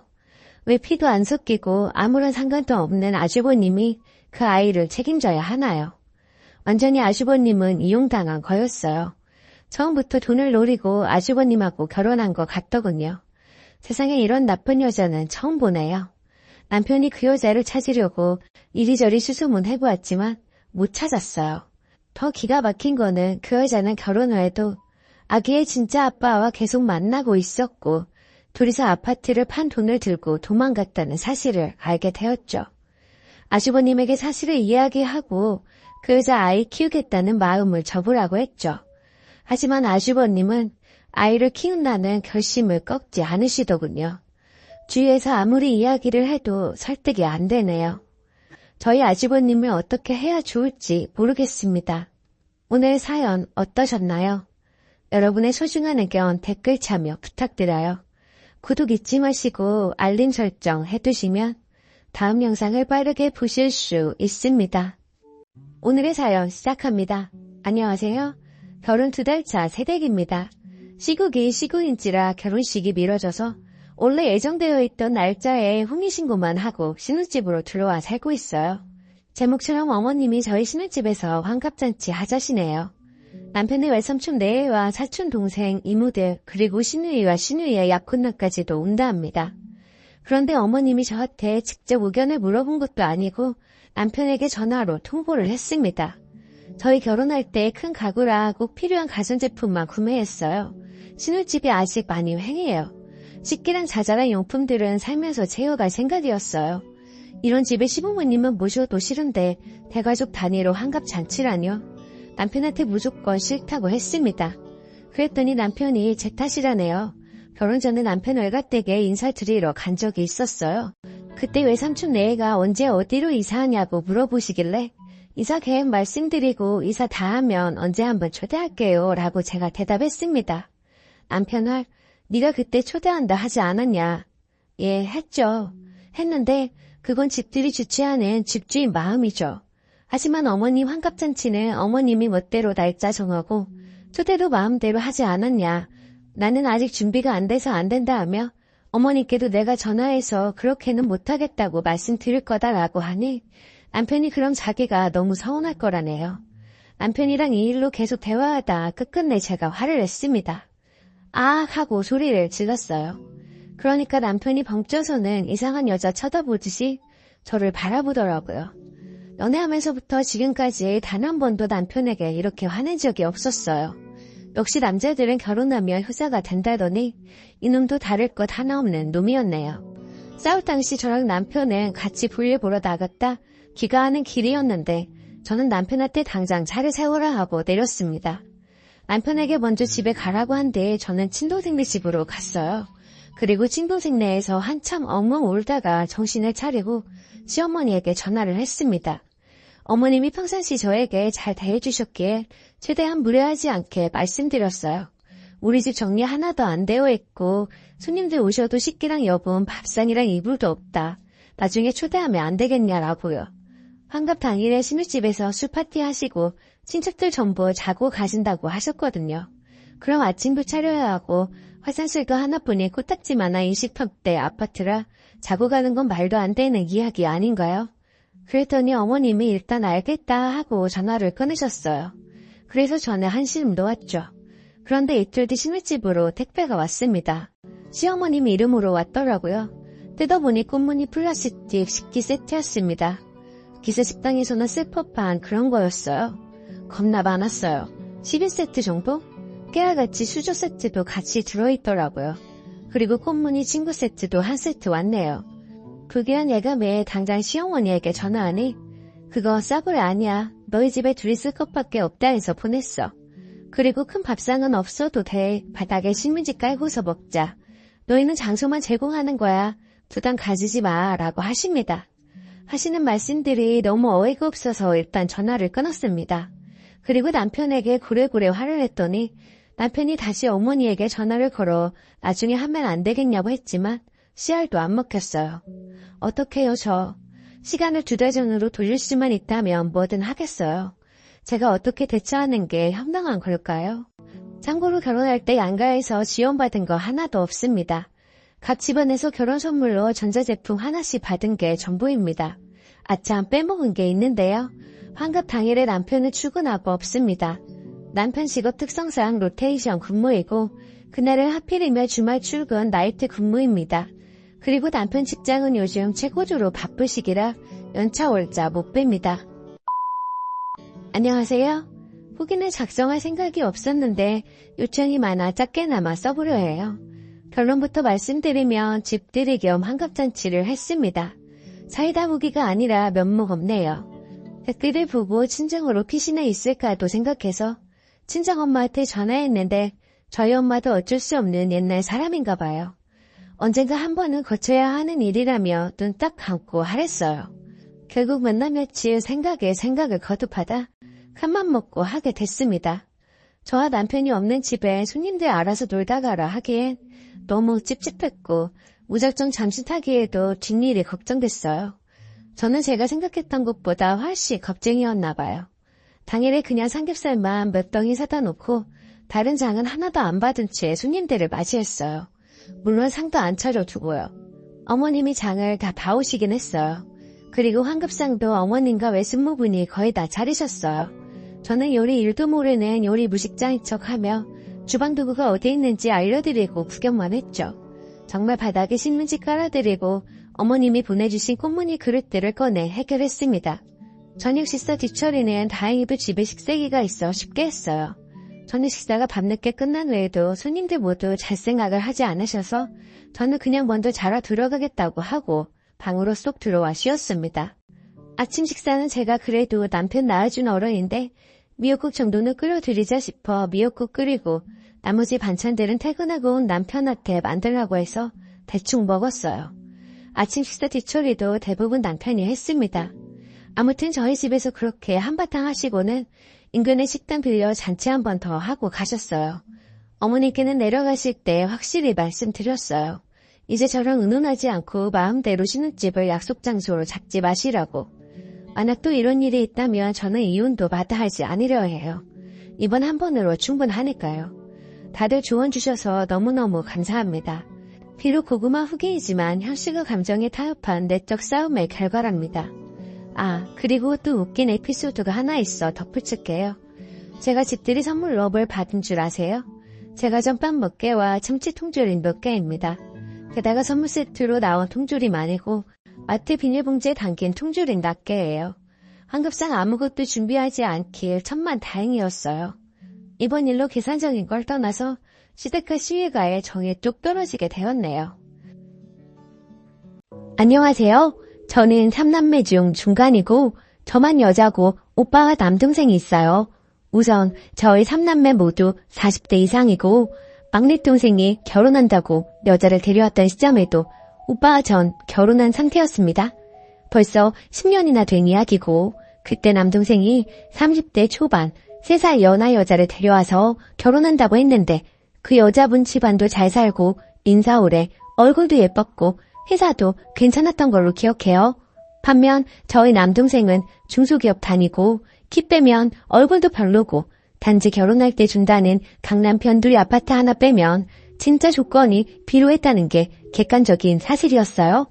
왜 피도 안 섞이고 아무런 상관도 없는 아주버님이 그 아이를 책임져야 하나요? 완전히 아주버님은 이용당한 거였어요. 처음부터 돈을 노리고 아주버님하고 결혼한 것 같더군요. 세상에 이런 나쁜 여자는 처음 보네요. 남편이 그 여자를 찾으려고 이리저리 수소문해보았지만 못 찾았어요. 더 기가 막힌 거는 그 여자는 결혼 후에도 아기의 진짜 아빠와 계속 만나고 있었고 둘이서 아파트를 판 돈을 들고 도망갔다는 사실을 알게 되었죠. 아주버님에게 사실을 이야기하고 그 여자 아이 키우겠다는 마음을 접으라고 했죠. 하지만 아주버님은 아이를 키운다는 결심을 꺾지 않으시더군요. 주위에서 아무리 이야기를 해도 설득이 안 되네요. 저희 아주버님을 어떻게 해야 좋을지 모르겠습니다. 오늘 사연 어떠셨나요? 여러분의 소중한 의견 댓글 참여 부탁드려요. 구독 잊지 마시고 알림 설정 해두시면 다음 영상을 빠르게 보실 수 있습니다. 오늘의 사연 시작합니다. 안녕하세요. 결혼 2달 차 새댁입니다. 시국이 시국인지라 결혼식이 미뤄져서 원래 예정되어 있던 날짜에 혼인신고만 하고 신혼집으로 들어와 살고 있어요. 제목처럼 어머님이 저희 신혼집에서 환갑잔치 하자시네요. 남편의 외삼촌 내외와 사촌 동생, 이모들, 그리고 시누이와 시누이의 약혼남까지도 온다 합니다. 그런데 어머님이 저한테 직접 의견을 물어본 것도 아니고 남편에게 전화로 통보를 했습니다. 저희 결혼할 때 큰 가구라 꼭 필요한 가전제품만 구매했어요. 신혼집이 아직 많이 횡해요. 식기랑 자잘한 용품들은 살면서 채워갈 생각이었어요. 이런 집에 시부모님은 모셔도 싫은데 대가족 단위로 환갑잔치라뇨. 남편한테 무조건 싫다고 했습니다. 그랬더니 남편이 제 탓이라네요. 결혼 전에 남편 외갓댁에 인사드리러 간 적이 있었어요. 그때 외삼촌 내외가 언제 어디로 이사하냐고 물어보시길래 이사 계획 말씀드리고 이사 다 하면 언제 한번 초대할게요 라고 제가 대답했습니다. 남편 말 네가 그때 초대한다 하지 않았냐. 예, 했죠. 했는데 그건 집들이 주최하는 집주인 마음이죠. 하지만 어머님 환갑잔치는 어머님이 멋대로 날짜 정하고 초대도 마음대로 하지 않았냐. 나는 아직 준비가 안 돼서 안 된다 하며 어머니께도 내가 전화해서 그렇게는 못하겠다고 말씀드릴 거다라고 하니 남편이 그럼 자기가 너무 서운할 거라네요. 남편이랑 이 일로 계속 대화하다 끝끝내 제가 화를 냈습니다. 아 하고 소리를 질렀어요. 그러니까 남편이 벙쪄서는 이상한 여자 쳐다보듯이 저를 바라보더라고요. 연애하면서부터 지금까지 단 한 번도 남편에게 이렇게 화낸 적이 없었어요. 역시 남자들은 결혼하면 효자가 된다더니 이놈도 다를 것 하나 없는 놈이었네요. 싸울 당시 저랑 남편은 같이 볼일 보러 나갔다 귀가하는 길이었는데 저는 남편한테 당장 차를 세우라 하고 내렸습니다. 남편에게 먼저 집에 가라고 한 뒤에 저는 친동생네 집으로 갔어요. 그리고 친동생네에서 한참 엉엉 울다가 정신을 차리고 시어머니에게 전화를 했습니다. 어머님이 평상시 저에게 잘 대해주셨기에 최대한 무례하지 않게 말씀드렸어요. 우리 집 정리 하나도 안 되어 있고 손님들 오셔도 식기랑 여분, 밥상이랑 이불도 없다. 나중에 초대하면 안 되겠냐라고요. 환갑 당일에 신우집에서 술파티 하시고 친척들 전부 자고 가신다고 하셨거든요. 그럼 아침도 차려야 하고 화장실도 하나뿐인 코딱지만한 20평대 아파트라 자고 가는 건 말도 안 되는 이야기 아닌가요? 그랬더니 어머님이 일단 알겠다 하고 전화를 끊으셨어요. 그래서 저는 한시름 놓았죠. 그런데 이틀 뒤 신우집으로 택배가 왔습니다. 시어머님 이름으로 왔더라고요. 뜯어보니 꽃무늬 플라스틱 식기 세트였습니다. 기세 식당에서는 쓸 법한 그런 거였어요. 겁나 많았어요. 11세트 정도? 깨알같이 수저 세트도 같이 들어있더라고요. 그리고 꽃무늬 친구 세트도 한 세트 왔네요. 불길한 예감에 당장 시어머니에게 전화하니 그거 싸구려 아니야. 너희 집에 둘이 쓸 것밖에 없다 해서 보냈어. 그리고 큰 밥상은 없어도 돼. 바닥에 신문지 깔고서 먹자. 너희는 장소만 제공하는 거야. 부담 가지지 마 라고 하십니다. 하시는 말씀들이 너무 어이가 없어서 일단 전화를 끊었습니다. 그리고 남편에게 고래고래 화를 냈더니 남편이 다시 어머니에게 전화를 걸어 나중에 하면 안 되겠냐고 했지만 씨알도 안 먹혔어요. 어떡해요 저. 시간을 2달 전으로 돌릴 수만 있다면 뭐든 하겠어요. 제가 어떻게 대처하는 게 현명한 걸까요? 참고로 결혼할 때 양가에서 지원받은 거 하나도 없습니다. 각 집안에서 결혼 선물로 전자제품 하나씩 받은 게 전부입니다. 아참 빼먹은 게 있는데요. 환갑 당일에 남편은 출근하고 없습니다. 남편 직업 특성상 로테이션 근무이고 그날은 하필이면 주말 출근 나이트 근무입니다. 그리고 남편 직장은 요즘 최고조로 바쁘시기라 연차 월자 못 뺍니다. 안녕하세요. 후기는 작성할 생각이 없었는데 요청이 많아 작게나마 써보려 해요. 결론부터 말씀드리면 집들이 겸 환갑잔치를 했습니다. 사이다 후기가 아니라 면목 없네요. 댓글을 보고 친정으로 피신해 있을까도 생각해서 친정엄마한테 전화했는데 저희 엄마도 어쩔 수 없는 옛날 사람인가 봐요. 언젠가 한 번은 거쳐야 하는 일이라며 눈 딱 감고 하랬어요. 결국 몇 날 며칠 생각에 생각을 거듭하다 큰맘 먹고 하게 됐습니다. 저와 남편이 없는 집에 손님들 알아서 놀다 가라 하기엔 너무 찝찝했고 무작정 잠시 타기에도 뒷일이 걱정됐어요. 저는 제가 생각했던 것보다 훨씬 겁쟁이였나 봐요. 당일에 그냥 삼겹살만 몇 덩이 사다 놓고 다른 장은 하나도 안 받은 채 손님들을 맞이했어요. 물론 상도 안 차려두고요. 어머님이 장을 다 봐오시긴 했어요. 그리고 환급상도 어머님과 외숙모분이 거의 다 차리셨어요. 저는 요리 일도 모르는 요리 무식장인 척하며 주방 도구가 어디 있는지 알려드리고 구경만 했죠. 정말 바닥에 신문지 깔아드리고 어머님이 보내주신 꽃무늬 그릇들을 꺼내 해결했습니다. 저녁 식사 뒤처리는 다행히도 집에 식세기가 있어 쉽게 했어요. 저녁 식사가 밤늦게 끝난 후에도 손님들 모두 잘 생각을 하지 않으셔서 저는 그냥 먼저 자러 들어가겠다고 하고 방으로 쏙 들어와 쉬었습니다. 아침 식사는 제가 그래도 남편 낳아준 어른인데 미역국 정도는 끓여드리자 싶어 미역국 끓이고 나머지 반찬들은 퇴근하고 온 남편한테 만들라고 해서 대충 먹었어요. 아침 식사 뒤처리도 대부분 남편이 했습니다. 아무튼 저희 집에서 그렇게 한바탕 하시고는 인근에 식당 빌려 잔치 한 번 더 하고 가셨어요. 어머니께는 내려가실 때 확실히 말씀드렸어요. 이제 저랑 의논하지 않고 마음대로 신혼집을 약속 장소로 잡지 마시라고. 만약 또 이런 일이 있다면 저는 이혼도 마다하지 않으려 해요. 이번 한 번으로 충분하니까요. 다들 조언 주셔서 너무너무 감사합니다. 비록 고구마 후기이지만 현실과 감정에 타협한 내적 싸움의 결과랍니다. 아, 그리고 또 웃긴 에피소드가 하나 있어 덧붙일게요. 제가 집들이 선물로 뭘 받은 줄 아세요? 제가 전빵 몇 개와 참치 통조림 몇 개입니다. 게다가 선물 세트로 나온 통조림 아니고 마트 비닐봉지에 담긴 통조림 낱 개예요. 환급상 아무것도 준비하지 않길 천만 다행이었어요. 이번 일로 계산적인 걸 떠나서 시댁과 시위가의 정이 뚝 떨어지게 되었네요. 안녕하세요. 저는 3남매 중 중간이고 저만 여자고 오빠와 남동생이 있어요. 우선 저희 3남매 모두 40대 이상이고 막내 동생이 결혼한다고 여자를 데려왔던 시점에도 오빠와 전 결혼한 상태였습니다. 벌써 10년이나 된 이야기고 그때 남동생이 30대 초반 3살 연하 여자를 데려와서 결혼한다고 했는데 그 여자분 집안도 잘 살고 인사 오래 얼굴도 예뻤고 회사도 괜찮았던 걸로 기억해요. 반면 저희 남동생은 중소기업 다니고 키 빼면 얼굴도 별로고 단지 결혼할 때 준다는 강남 변두리 아파트 하나 빼면 진짜 조건이 비루했다는 게 객관적인 사실이었어요.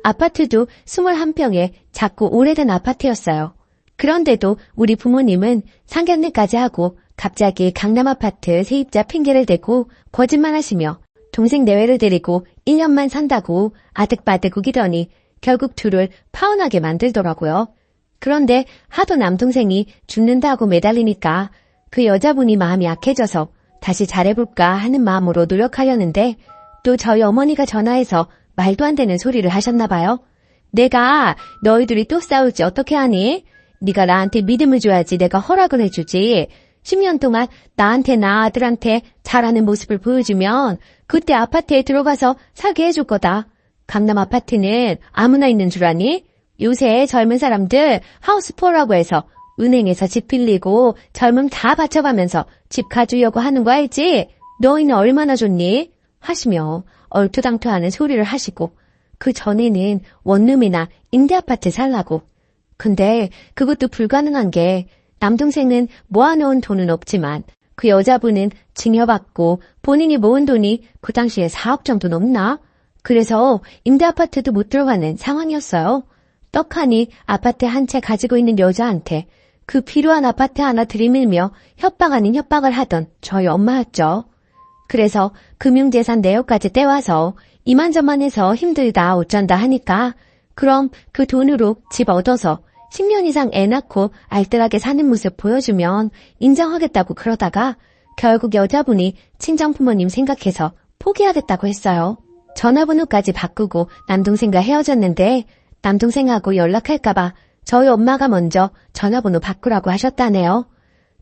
아파트도 21평에 작고 오래된 아파트였어요. 그런데도 우리 부모님은 상견례까지 하고 갑자기 강남 아파트 세입자 핑계를 대고 거짓말하시며 동생 내외를 데리고 1년만 산다고 아득바득 우기더니 결국 둘을 파혼하게 만들더라고요. 그런데 하도 남동생이 죽는다고 매달리니까 그 여자분이 마음이 약해져서 다시 잘해볼까 하는 마음으로 노력하려는데 또 저희 어머니가 전화해서 말도 안 되는 소리를 하셨나봐요. 내가 너희들이 또 싸울지 어떻게 하니? 네가 나한테 믿음을 줘야지 내가 허락을 해주지. 10년 동안 나한테나 아들한테 잘하는 모습을 보여주면 그때 아파트에 들어가서 살게 해줄 거다. 강남 아파트는 아무나 있는 줄 아니? 요새 젊은 사람들 하우스포라고 해서 은행에서 집 빌리고 젊음 다 바쳐가면서 집 가주려고 하는 거 알지? 너희는 얼마나 좋니? 하시며 얼토당토하는 소리를 하시고 그 전에는 원룸이나 임대아파트 살라고. 근데 그것도 불가능한 게 남동생은 모아놓은 돈은 없지만 그 여자분은 증여받고 본인이 모은 돈이 그 당시에 4억 정도 넘나? 그래서 임대아파트도 못 들어가는 상황이었어요. 떡하니 아파트 한 채 가지고 있는 여자한테 그 필요한 아파트 하나 들이밀며 협박 아닌 협박을 하던 저희 엄마였죠. 그래서 금융재산 내역까지 떼와서 이만저만해서 힘들다 어쩐다 하니까 그럼 그 돈으로 집 얻어서 10년 이상 애 낳고 알뜰하게 사는 모습 보여주면 인정하겠다고 그러다가 결국 여자분이 친정부모님 생각해서 포기하겠다고 했어요. 전화번호까지 바꾸고 남동생과 헤어졌는데 남동생하고 연락할까봐 저희 엄마가 먼저 전화번호 바꾸라고 하셨다네요.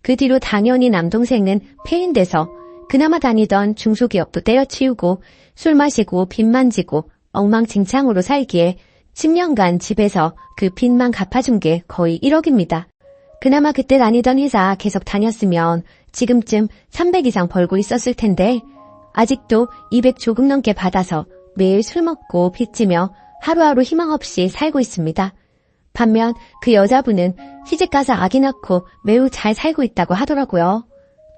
그 뒤로 당연히 남동생은 폐인돼서 그나마 다니던 중소기업도 때려치우고 술 마시고 빚 만지고 엉망진창으로 살기에 10년간 집에서 그 빚만 갚아준 게 거의 1억입니다. 그나마 그때 다니던 회사 계속 다녔으면 지금쯤 300 이상 벌고 있었을 텐데 아직도 200 조금 넘게 받아서 매일 술 먹고 빚지며 하루하루 희망 없이 살고 있습니다. 반면 그 여자분은 시집가서 아기 낳고 매우 잘 살고 있다고 하더라고요.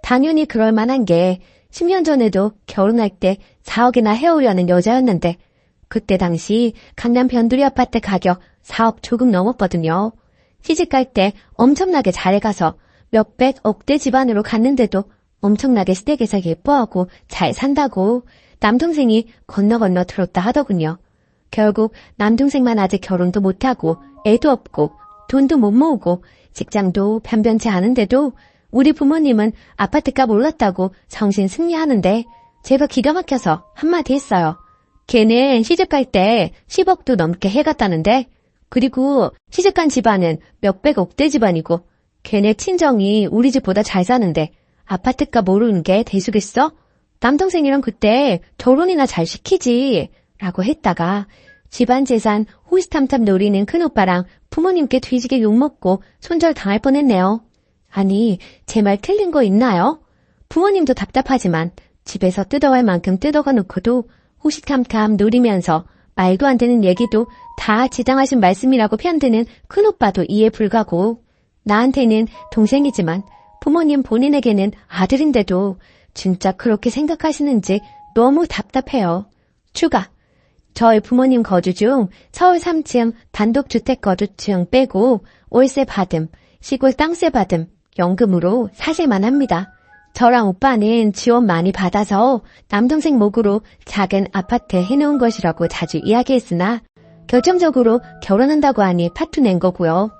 당연히 그럴 만한 게 10년 전에도 결혼할 때 4억이나 해오려는 여자였는데 그때 당시 강남 변두리 아파트 가격 4억 조금 넘었거든요. 시집갈 때 엄청나게 잘해가서 몇백 억대 집안으로 갔는데도 엄청나게 시댁에서 예뻐하고 잘 산다고 남동생이 건너 들었다 하더군요. 결국 남동생만 아직 결혼도 못하고 애도 없고 돈도 못 모으고 직장도 변변치 않은데도 우리 부모님은 아파트값 올랐다고 정신 승리하는데 제가 기가 막혀서 한마디 했어요. 걔는 시집갈 때 10억도 넘게 해갔다는데 그리고 시집간 집안은 몇백 억대 집안이고 걔네 친정이 우리 집보다 잘 사는데 아파트값 모르는 게 대수겠어? 남동생이랑 그때 결혼이나 잘 시키지 라고 했다가 집안 재산 호시탐탐 노리는 큰오빠랑 부모님께 뒤지게 욕먹고 손절 당할 뻔했네요. 아니 제 말 틀린 거 있나요? 부모님도 답답하지만 집에서 뜯어갈 만큼 뜯어가 놓고도 호시탐탐 노리면서 말도 안 되는 얘기도 다 지당하신 말씀이라고 편드는 큰오빠도 이해 불가고 나한테는 동생이지만 부모님 본인에게는 아들인데도 진짜 그렇게 생각하시는지 너무 답답해요. 추가. 저희 부모님 거주 중 서울 3층 단독주택 거주층 빼고 월세 받음, 시골 땅세 받음, 연금으로 사실만 합니다. 저랑 오빠는 지원 많이 받아서 남동생 목으로 작은 아파트 해놓은 것이라고 자주 이야기했으나 결정적으로 결혼한다고 하니 파투 낸 거고요.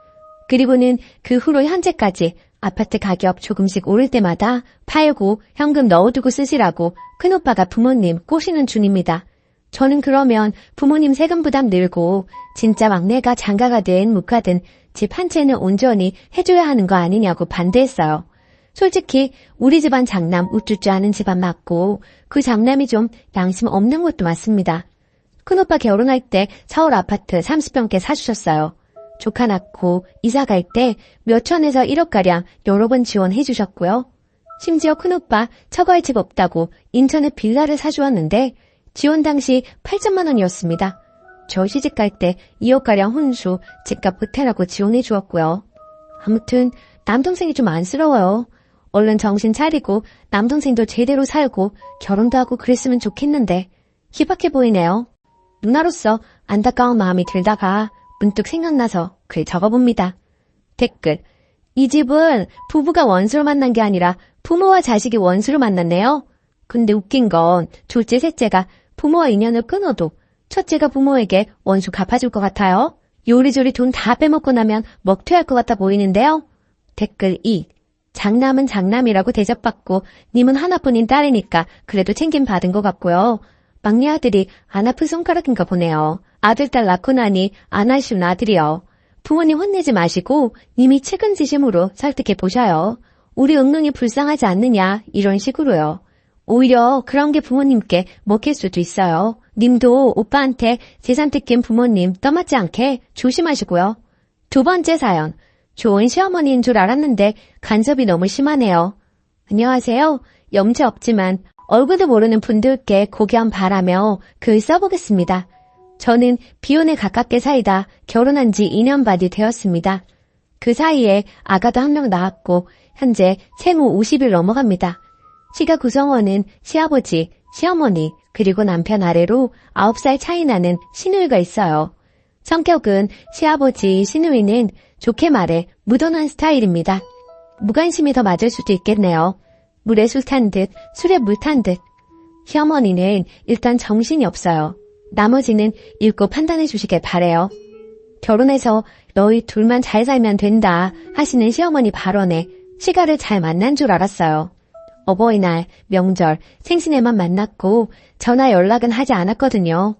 그리고는 그 후로 현재까지 아파트 가격 조금씩 오를 때마다 팔고 현금 넣어두고 쓰시라고 큰오빠가 부모님 꼬시는 중입니다. 저는 그러면 부모님 세금 부담 늘고 진짜 막내가 장가가 된 묵하든 집 한 채는 온전히 해줘야 하는 거 아니냐고 반대했어요. 솔직히 우리 집안 장남 우쭈쭈 하는 집안 맞고 그 장남이 좀 양심 없는 것도 맞습니다. 큰오빠 결혼할 때 서울 아파트 30평대 사주셨어요. 조카 낳고 이사 갈 때 몇천에서 1억가량 여러 번 지원해 주셨고요. 심지어 큰오빠 처가에 집 없다고 인천에 빌라를 사주었는데 지원 당시 8천만 원이었습니다. 저 시집갈 때 2억가량 혼수 집값 보태라고 지원해 주었고요. 아무튼 남동생이 좀 안쓰러워요. 얼른 정신 차리고 남동생도 제대로 살고 결혼도 하고 그랬으면 좋겠는데 희박해 보이네요. 누나로서 안타까운 마음이 들다가 문득 생각나서 글 적어봅니다. 댓글: 이 집은 부부가 원수로 만난 게 아니라 부모와 자식이 원수로 만났네요. 근데 웃긴 건 둘째, 셋째가 부모와 인연을 끊어도 첫째가 부모에게 원수 갚아줄 것 같아요. 요리조리 돈 다 빼먹고 나면 먹튀할 것 같아 보이는데요. 댓글 2: 장남은 장남이라고 대접받고 님은 하나뿐인 딸이니까 그래도 챙김 받은 것 같고요. 막내 아들이 안 아픈 손가락인가 보네요. 아들, 딸 낳고 나니 안 아쉬운 아들이요. 부모님 혼내지 마시고 님이 측은지심으로 설득해 보셔요. 우리 응능이 불쌍하지 않느냐 이런 식으로요. 오히려 그런 게 부모님께 먹힐 수도 있어요. 님도 오빠한테 재산 뜯긴 부모님 떠맡지 않게 조심하시고요. 두 번째 사연. 좋은 시어머니인 줄 알았는데 간섭이 너무 심하네요. 안녕하세요. 염치 없지만 얼굴도 모르는 분들께 고견 바라며 글 써보겠습니다. 저는 비혼에 가깝게 살다 결혼한 지 2년 반이 되었습니다. 그 사이에 아가도 한 명 낳았고 현재 생후 50일 넘어갑니다. 시가 구성원은 시아버지, 시어머니, 그리고 남편 아래로 9살 차이 나는 시누이가 있어요. 성격은 시아버지, 시누이는 좋게 말해 무던한 스타일입니다. 무관심이 더 맞을 수도 있겠네요. 물에 술 탄 듯, 술에 물 탄 듯. 시어머니는 일단 정신이 없어요. 나머지는 읽고 판단해 주시길 바래요. 결혼해서 너희 둘만 잘 살면 된다 하시는 시어머니 발언에 시가를 잘 만난 줄 알았어요. 어버이날, 명절, 생신에만 만났고 전화 연락은 하지 않았거든요.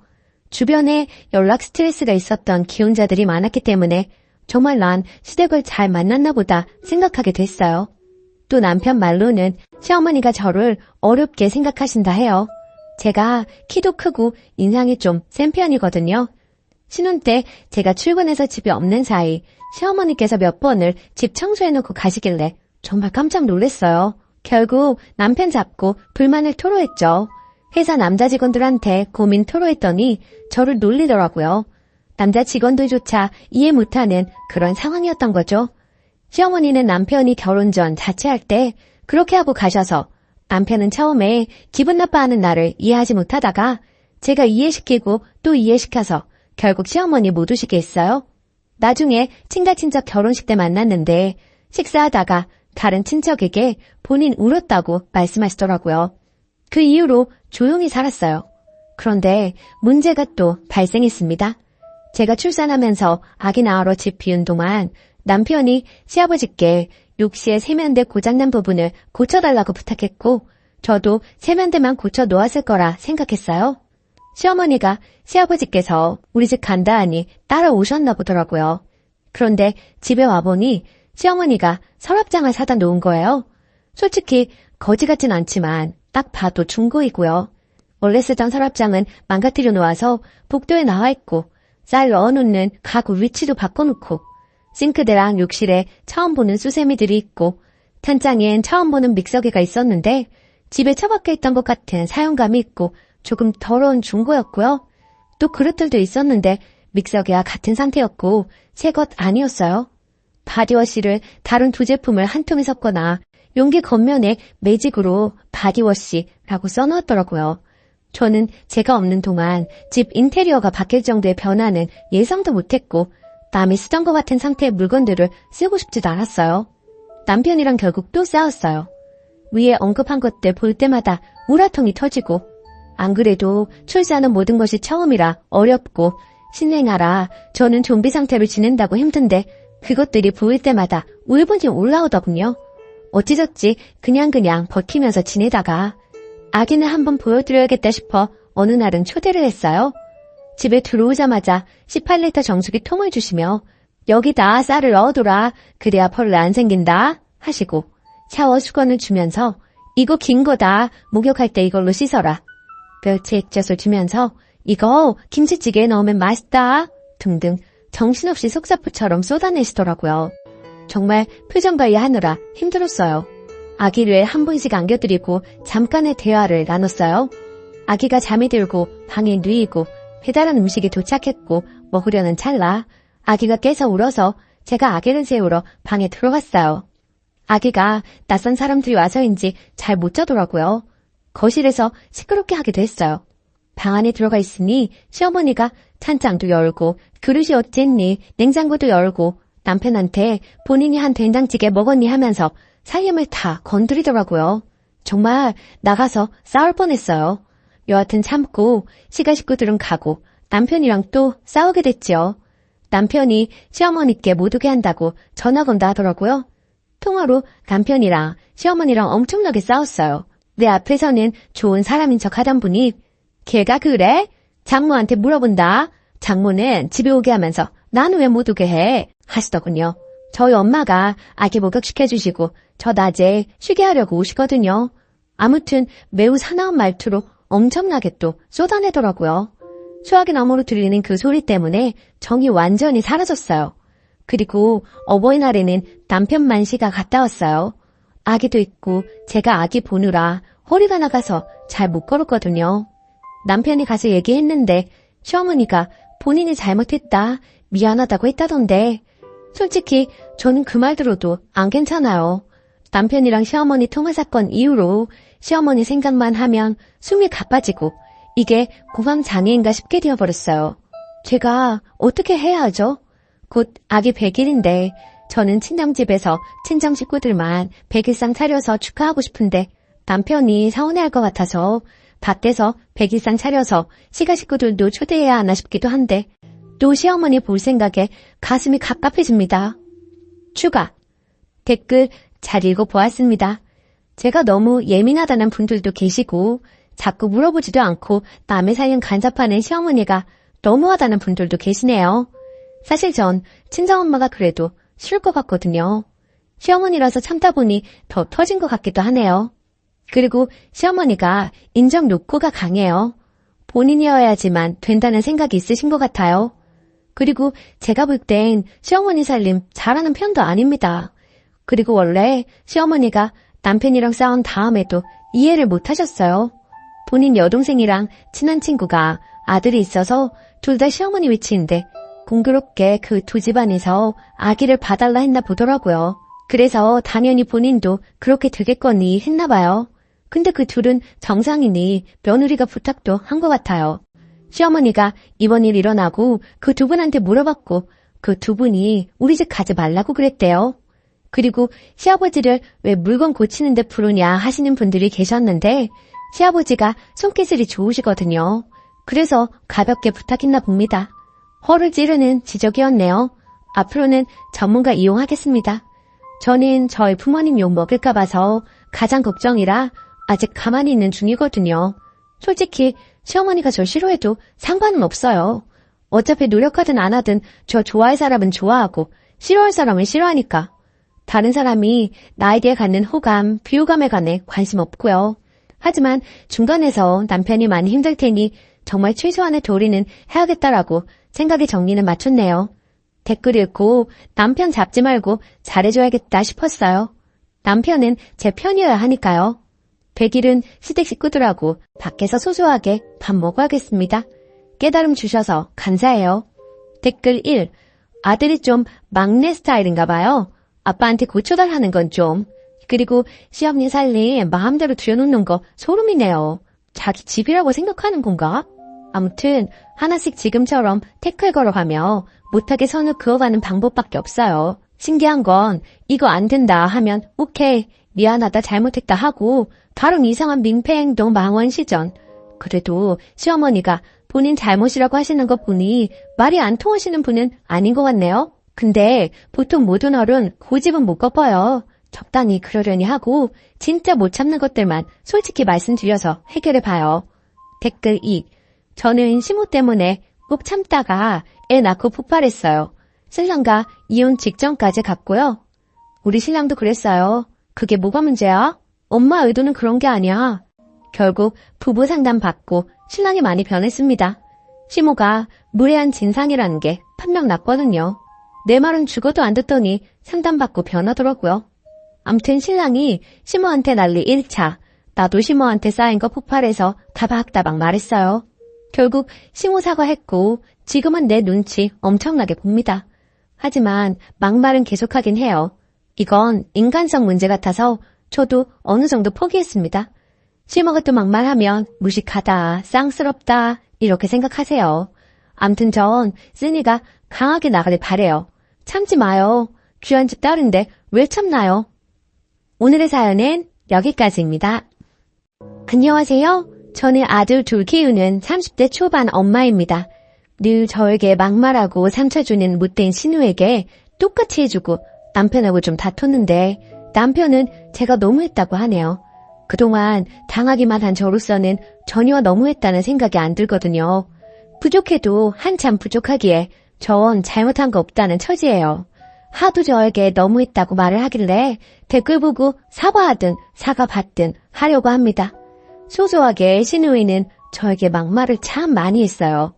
주변에 연락 스트레스가 있었던 기혼자들이 많았기 때문에 정말 난 시댁을 잘 만났나 보다 생각하게 됐어요. 또 남편 말로는 시어머니가 저를 어렵게 생각하신다 해요. 제가 키도 크고 인상이 좀 센 편이거든요. 신혼 때 제가 출근해서 집에 없는 사이 시어머니께서 몇 번을 집 청소해놓고 가시길래 정말 깜짝 놀랐어요. 결국 남편 잡고 불만을 토로했죠. 회사 남자 직원들한테 고민 토로했더니 저를 놀리더라고요. 남자 직원들조차 이해 못하는 그런 상황이었던 거죠. 시어머니는 남편이 결혼 전 자취할 때 그렇게 하고 가셔서 남편은 처음에 기분 나빠하는 나를 이해하지 못하다가 제가 이해시키고 또 이해시켜서 결국 시어머니 못 오시게 했어요. 나중에 친가친척 결혼식 때 만났는데 식사하다가 다른 친척에게 본인 울었다고 말씀하시더라고요. 그 이후로 조용히 살았어요. 그런데 문제가 또 발생했습니다. 제가 출산하면서 아기 낳으러 집 비운 동안 남편이 시아버지께 욕실에 세면대 고장난 부분을 고쳐달라고 부탁했고 저도 세면대만 고쳐 놓았을 거라 생각했어요. 시어머니가 시아버지께서 우리 집 간다 하니 따라오셨나 보더라고요. 그런데 집에 와보니 시어머니가 서랍장을 사다 놓은 거예요. 솔직히 거지 같진 않지만 딱 봐도 중고이고요. 원래 쓰던 서랍장은 망가뜨려 놓아서 복도에 나와 있고 쌀 넣어놓는 가구 위치도 바꿔놓고 싱크대랑 욕실에 처음 보는 수세미들이 있고 탄장엔 처음 보는 믹서기가 있었는데 집에 처박혀 있던 것 같은 사용감이 있고 조금 더러운 중고였고요. 또 그릇들도 있었는데 믹서기와 같은 상태였고 새 것 아니었어요. 바디워시를 다른 두 제품을 한 통에 섞거나 용기 겉면에 매직으로 바디워시라고 써놓았더라고요. 저는 제가 없는 동안 집 인테리어가 바뀔 정도의 변화는 예상도 못했고 남이 쓰던 것 같은 상태의 물건들을 쓰고 싶지도 않았어요. 남편이랑 결국 또 싸웠어요. 위에 언급한 것들 볼 때마다 우라통이 터지고, 안 그래도 출산은 모든 것이 처음이라 어렵고 신생아라 저는 좀비 상태로 지낸다고 힘든데 그것들이 보일 때마다 울분이 올라오더군요. 어찌저찌 그냥 버티면서 지내다가 아기는 한번 보여드려야겠다 싶어 어느 날은 초대를 했어요. 집에 들어오자마자 18리터 정수기 통을 주시며 여기다 쌀을 넣어둬라. 그래야 벌레 안 생긴다 하시고 샤워 수건을 주면서 이거 긴 거다. 목욕할 때 이걸로 씻어라. 멸치 액젓을 주면서 이거 김치찌개에 넣으면 맛있다 등등 정신없이 속사포처럼 쏟아내시더라고요. 정말 표정 관리하느라 힘들었어요. 아기를 한 번씩 안겨드리고 잠깐의 대화를 나눴어요. 아기가 잠이 들고 방에 누이고 배달한 음식이 도착했고 먹으려는 찰나 아기가 깨서 울어서 제가 아기를 재우러 방에 들어갔어요. 아기가 낯선 사람들이 와서인지 잘 못 자더라고요. 거실에서 시끄럽게 하기도 했어요. 방 안에 들어가 있으니 시어머니가 찬장도 열고 그릇이 어쨌니 냉장고도 열고 남편한테 본인이 한 된장찌개 먹었니 하면서 살림을 다 건드리더라고요. 정말 나가서 싸울 뻔했어요. 여하튼 참고 시가 식구들은 가고 남편이랑 또 싸우게 됐지요. 남편이 시어머니께 못 오게 한다고 전화 건다 하더라고요. 통화로 남편이랑 시어머니랑 엄청나게 싸웠어요. 내 앞에서는 좋은 사람인 척 하던 분이 걔가 그래? 장모한테 물어본다. 장모는 집에 오게 하면서 나는 왜 못 오게 해? 하시더군요. 저희 엄마가 아기 목욕시켜주시고 저 낮에 쉬게 하려고 오시거든요. 아무튼 매우 사나운 말투로 엄청나게 또 쏟아내더라고요. 수화기 너머로 들리는 그 소리 때문에 정이 완전히 사라졌어요. 그리고 어버이날에는 남편 만시가 갔다 왔어요. 아기도 있고 제가 아기 보느라 허리가 나가서 잘 못 걸었거든요. 남편이 가서 얘기했는데 시어머니가 본인이 잘못했다, 미안하다고 했다던데 솔직히 저는 그 말 들어도 안 괜찮아요. 남편이랑 시어머니 통화 사건 이후로 시어머니 생각만 하면 숨이 가빠지고 이게 공황장애인가 싶게 되어버렸어요. 제가 어떻게 해야 하죠? 곧 아기 100일인데 저는 친정집에서 친정 식구들만 100일상 차려서 축하하고 싶은데 남편이 서운해할 것 같아서 밖에서 100일상 차려서 시가 식구들도 초대해야 하나 싶기도 한데 또 시어머니 볼 생각에 가슴이 갑갑해집니다. 추가 댓글 잘 읽어보았습니다. 제가 너무 예민하다는 분들도 계시고 자꾸 물어보지도 않고 남의 사연 간섭하는 시어머니가 너무하다는 분들도 계시네요. 사실 전 친정엄마가 그래도 싫을 것 같거든요. 시어머니라서 참다 보니 더 터진 것 같기도 하네요. 그리고 시어머니가 인정 욕구가 강해요. 본인이어야지만 된다는 생각이 있으신 것 같아요. 그리고 제가 볼 땐 시어머니 살림 잘하는 편도 아닙니다. 그리고 원래 시어머니가 남편이랑 싸운 다음에도 이해를 못 하셨어요. 본인 여동생이랑 친한 친구가 아들이 있어서 둘 다 시어머니 위치인데 공교롭게 그 두 집안에서 아기를 봐달라 했나 보더라고요. 그래서 당연히 본인도 그렇게 되겠거니 했나 봐요. 근데 그 둘은 정상이니 며느리가 부탁도 한 것 같아요. 시어머니가 이번 일 일어나고 그 두 분한테 물어봤고 그 두 분이 우리 집 가지 말라고 그랬대요. 그리고 시아버지를 왜 물건 고치는데 부르냐 하시는 분들이 계셨는데 시아버지가 손기술이 좋으시거든요. 그래서 가볍게 부탁했나 봅니다. 허를 찌르는 지적이었네요. 앞으로는 전문가 이용하겠습니다. 저는 저희 부모님 욕 먹을까 봐서 가장 걱정이라 아직 가만히 있는 중이거든요. 솔직히 시어머니가 저 싫어해도 상관은 없어요. 어차피 노력하든 안 하든 저 좋아할 사람은 좋아하고 싫어할 사람은 싫어하니까. 다른 사람이 나에 대해 갖는 호감, 비호감에 관해 관심 없고요. 하지만 중간에서 남편이 많이 힘들 테니 정말 최소한의 도리는 해야겠다라고 생각의 정리는 맞췄네요. 댓글 읽고 남편 잡지 말고 잘해줘야겠다 싶었어요. 남편은 제 편이어야 하니까요. 100일은 시댁 식구들하고 밖에서 소소하게 밥 먹어야겠습니다. 깨달음 주셔서 감사해요. 댓글 1. 아들이 좀 막내 스타일인가 봐요. 아빠한테 고쳐달라는 건 좀. 그리고 시어머니 살림 마음대로 들여놓는 거 소름이네요. 자기 집이라고 생각하는 건가? 아무튼 하나씩 지금처럼 태클 걸어가며 못하게 선을 그어가는 방법밖에 없어요. 신기한 건 이거 안 된다 하면 오케이, 미안하다, 잘못했다 하고 다른 이상한 민폐행동 망원시전. 그래도 시어머니가 본인 잘못이라고 하시는 거 보니 말이 안 통하시는 분은 아닌 것 같네요. 근데 보통 모든 어른 고집은 못 꺾어요. 적당히 그러려니 하고 진짜 못 참는 것들만 솔직히 말씀드려서 해결해봐요. 댓글 2. 저는 시모 때문에 꼭 참다가 애 낳고 폭발했어요. 신랑과 이혼 직전까지 갔고요. 우리 신랑도 그랬어요. 그게 뭐가 문제야? 엄마 의도는 그런 게 아니야. 결국 부부 상담 받고 신랑이 많이 변했습니다. 시모가 무례한 진상이라는 게 판명 났거든요. 내 말은 죽어도 안 듣더니 상담받고 변하더라고요. 암튼 신랑이 시모한테 난리 1차, 나도 시모한테 쌓인 거 폭발해서 다박다박 말했어요. 결국 시모 사과했고 지금은 내 눈치 엄청나게 봅니다. 하지만 막말은 계속하긴 해요. 이건 인간성 문제 같아서 저도 어느 정도 포기했습니다. 시모가 또 막말하면 무식하다, 쌍스럽다 이렇게 생각하세요. 암튼 전 쓰니가 강하게 나가길 바래요. 참지 마요. 귀한 집 딸인데 왜 참나요? 오늘의 사연은 여기까지입니다. 안녕하세요. 저는 아들 둘 키우는 30대 초반 엄마입니다. 늘 저에게 막말하고 상처 주는 못된 신우에게 똑같이 해주고 남편하고 좀 다퉜는데 남편은 제가 너무했다고 하네요. 그동안 당하기만 한 저로서는 전혀 너무했다는 생각이 안 들거든요. 부족해도 한참 부족하기에 전 잘못한 거 없다는 처지예요. 하도 저에게 너무했다고 말을 하길래 댓글 보고 사과하든 사과받든 하려고 합니다. 소소하게 신우이는 저에게 막말을 참 많이 했어요.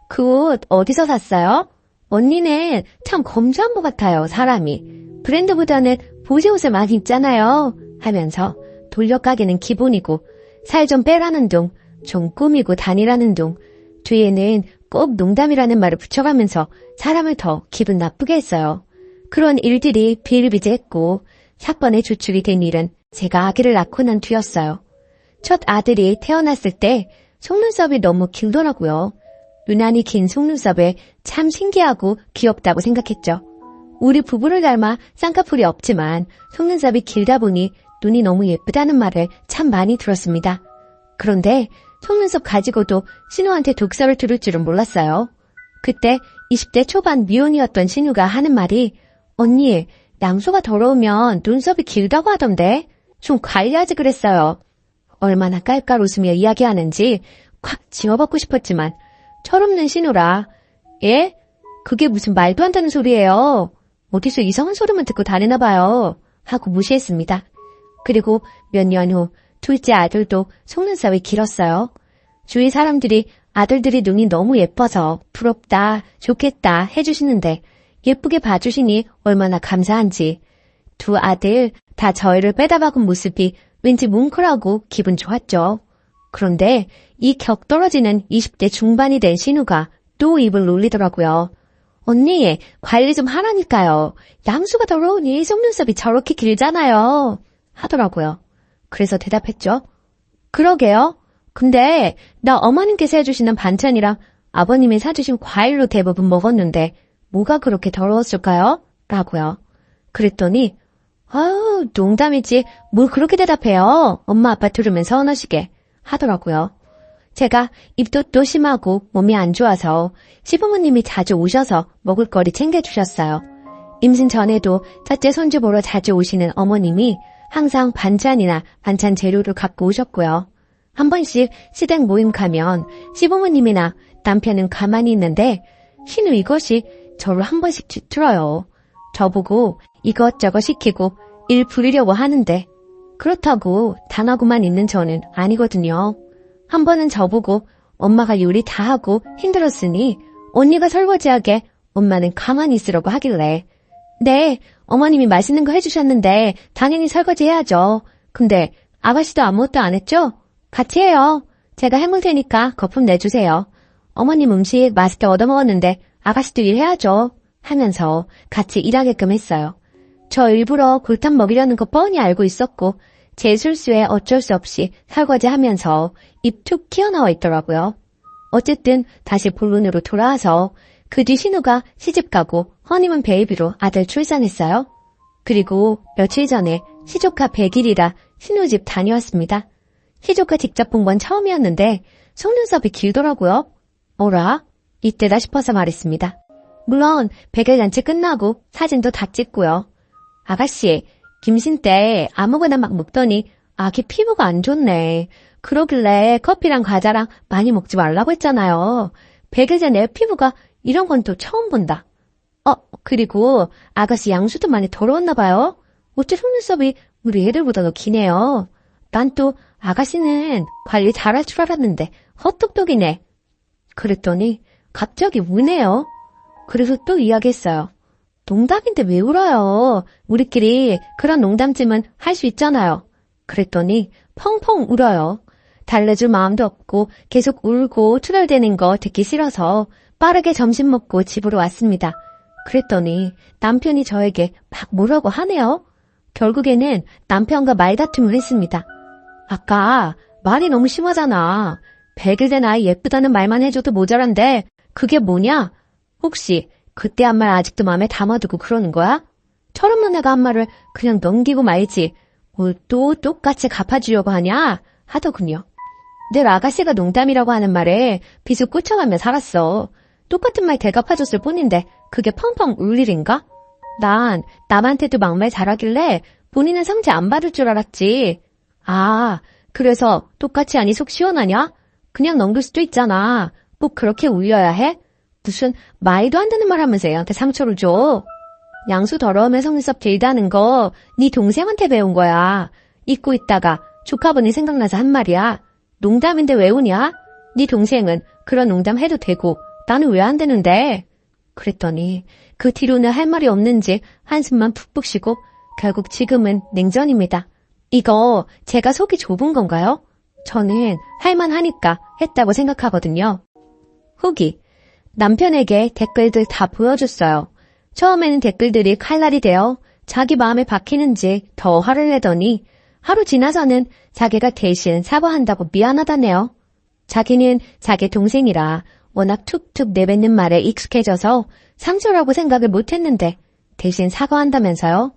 그 옷 어디서 샀어요? 언니는 참 검소한 것 같아요, 사람이. 브랜드보다는 보세 옷을 많이 입잖아요. 하면서 돌려가기는 기본이고 살 좀 빼라는 둥, 좀 꾸미고 다니라는 둥, 뒤에는 꼭 농담이라는 말을 붙여가면서 사람을 더 기분 나쁘게 했어요. 그런 일들이 비일비재했고 사건의 주축이 된 일은 제가 아기를 낳고 난 뒤였어요. 첫 아들이 태어났을 때 속눈썹이 너무 길더라고요. 유난히 긴 속눈썹에 참 신기하고 귀엽다고 생각했죠. 우리 부부를 닮아 쌍꺼풀이 없지만 속눈썹이 길다 보니 눈이 너무 예쁘다는 말을 참 많이 들었습니다. 그런데 속눈썹 가지고도 신우한테 독설을 들을 줄은 몰랐어요. 그때 20대 초반 미혼이었던 신우가 하는 말이 언니, 양소가 더러우면 눈썹이 길다고 하던데 좀 관리하지 그랬어요. 얼마나 깔깔 웃으며 이야기하는지 콱 지워받고 싶었지만 철없는 신우라 예? 그게 무슨 말도 안 되는 소리예요. 어디서 이상한 소리만 듣고 다니나 봐요. 하고 무시했습니다. 그리고 몇 년 후 둘째 아들도 속눈썹이 길었어요. 주위 사람들이 아들들이 눈이 너무 예뻐서 부럽다, 좋겠다 해주시는데 예쁘게 봐주시니 얼마나 감사한지. 두 아들 다 저희를 빼다박은 모습이 왠지 뭉클하고 기분 좋았죠. 그런데 이 격떨어지는 20대 중반이 된 신우가 또 입을 놀리더라고요. 언니, 관리 좀 하라니까요. 양수가 더러우니 속눈썹이 저렇게 길잖아요. 하더라고요. 그래서 대답했죠. 그러게요. 근데 나 어머님께서 해주시는 반찬이랑 아버님이 사주신 과일로 대부분 먹었는데 뭐가 그렇게 더러웠을까요? 라고요. 그랬더니 아유, 농담이지. 뭘 그렇게 대답해요. 엄마 아빠 들으면 서운하시게 하더라고요. 제가 입도 또 심하고 몸이 안 좋아서 시부모님이 자주 오셔서 먹을거리 챙겨주셨어요. 임신 전에도 첫째 손주 보러 자주 오시는 어머님이 항상 반찬이나 반찬 재료를 갖고 오셨고요. 한 번씩 시댁 모임 가면 시부모님이나 남편은 가만히 있는데 신우 이것이 저를 한 번씩 뒤틀어요. 저보고 이것저것 시키고 일 부리려고 하는데 그렇다고 당하고만 있는 저는 아니거든요. 한 번은 저보고 엄마가 요리 다 하고 힘들었으니 언니가 설거지하게 엄마는 가만히 있으라고 하길래 네, 어머님이 맛있는 거 해주셨는데 당연히 설거지 해야죠. 근데 아가씨도 아무것도 안 했죠? 같이 해요. 제가 해물 테니까 거품 내주세요. 어머님 음식 맛있게 얻어먹었는데 아가씨도 일해야죠. 하면서 같이 일하게끔 했어요. 저 일부러 골탕 먹이려는 거 뻔히 알고 있었고 제 실수에 어쩔 수 없이 설거지하면서 입 툭 튀어나와 있더라고요. 어쨌든 다시 본론으로 돌아와서 그 뒤 신우가 시집가고 허니문 베이비로 아들 출산했어요. 그리고 며칠 전에 시조카 100일이라 신우 집 다녀왔습니다. 시조카 직접 본 건 처음이었는데 속눈썹이 길더라고요. 어라? 이때다 싶어서 말했습니다. 물론 100일 잔치 끝나고 사진도 다 찍고요. 아가씨, 김신 때 아무거나 막 먹더니 아기 피부가 안 좋네. 그러길래 커피랑 과자랑 많이 먹지 말라고 했잖아요. 100일 전에 피부가 이런 건 또 처음 본다. 그리고 아가씨 양수도 많이 더러웠나 봐요. 어째 속눈썹이 우리 애들보다 더 기네요. 난 또 아가씨는 관리 잘할 줄 알았는데 헛똑똑이네. 그랬더니 갑자기 우네요. 그래서 또 이야기했어요. 농담인데 왜 울어요? 우리끼리 그런 농담쯤은 할 수 있잖아요. 그랬더니 펑펑 울어요. 달래줄 마음도 없고 계속 울고 투덜대는 거 듣기 싫어서 빠르게 점심 먹고 집으로 왔습니다. 그랬더니 남편이 저에게 막 뭐라고 하네요. 결국에는 남편과 말다툼을 했습니다. 아까 말이 너무 심하잖아. 100일 된 아이 예쁘다는 말만 해줘도 모자란데 그게 뭐냐? 혹시 그때 한 말 아직도 마음에 담아두고 그러는 거야? 철없는 애가 한 말을 그냥 넘기고 말지 뭘 또 똑같이 갚아주려고 하냐? 하더군요. 늘 아가씨가 농담이라고 하는 말에 비수 꽂혀가며 살았어. 똑같은 말 대갚아줬을 뿐인데 그게 펑펑 울 일인가? 난 남한테도 막말 잘하길래 본인은 상처 안 받을 줄 알았지. 아, 그래서 똑같이 하니 속 시원하냐? 그냥 넘길 수도 있잖아. 꼭 그렇게 울려야 해? 무슨 말도 안 되는 말 하면서 애한테 상처를 줘. 양수 더러우면 속눈썹 길다는 거 네 동생한테 배운 거야. 잊고 있다가 조카분이 생각나서 한 말이야. 농담인데 왜 우냐? 네 동생은 그런 농담 해도 되고 나는 왜 안 되는데? 그랬더니 그 뒤로는 할 말이 없는지 한숨만 푹푹 쉬고 결국 지금은 냉전입니다. 이거 제가 속이 좁은 건가요? 저는 할만하니까 했다고 생각하거든요. 후기. 남편에게 댓글들 다 보여줬어요. 처음에는 댓글들이 칼날이 되어 자기 마음에 박히는지 더 화를 내더니 하루 지나서는 자기가 대신 사과한다고 미안하다네요. 자기는 자기 동생이라 워낙 툭툭 내뱉는 말에 익숙해져서 상처라고 생각을 못했는데 대신 사과한다면서요.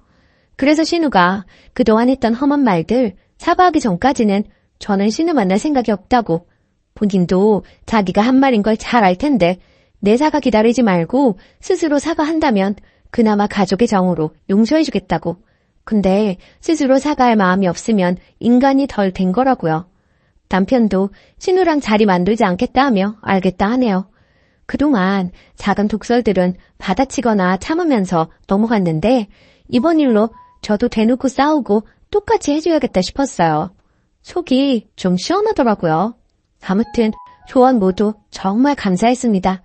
그래서 신우가 그동안 했던 험한 말들 사과하기 전까지는 저는 신우 만날 생각이 없다고, 본인도 자기가 한 말인 걸 잘 알 텐데 내 사과 기다리지 말고 스스로 사과한다면 그나마 가족의 정으로 용서해주겠다고. 근데 스스로 사과할 마음이 없으면 인간이 덜 된 거라고요. 남편도 신우랑 자리 만들지 않겠다 하며 알겠다 하네요. 그동안 작은 독설들은 받아치거나 참으면서 넘어갔는데 이번 일로 저도 대놓고 싸우고 똑같이 해줘야겠다 싶었어요. 속이 좀 시원하더라고요. 아무튼 조언 모두 정말 감사했습니다.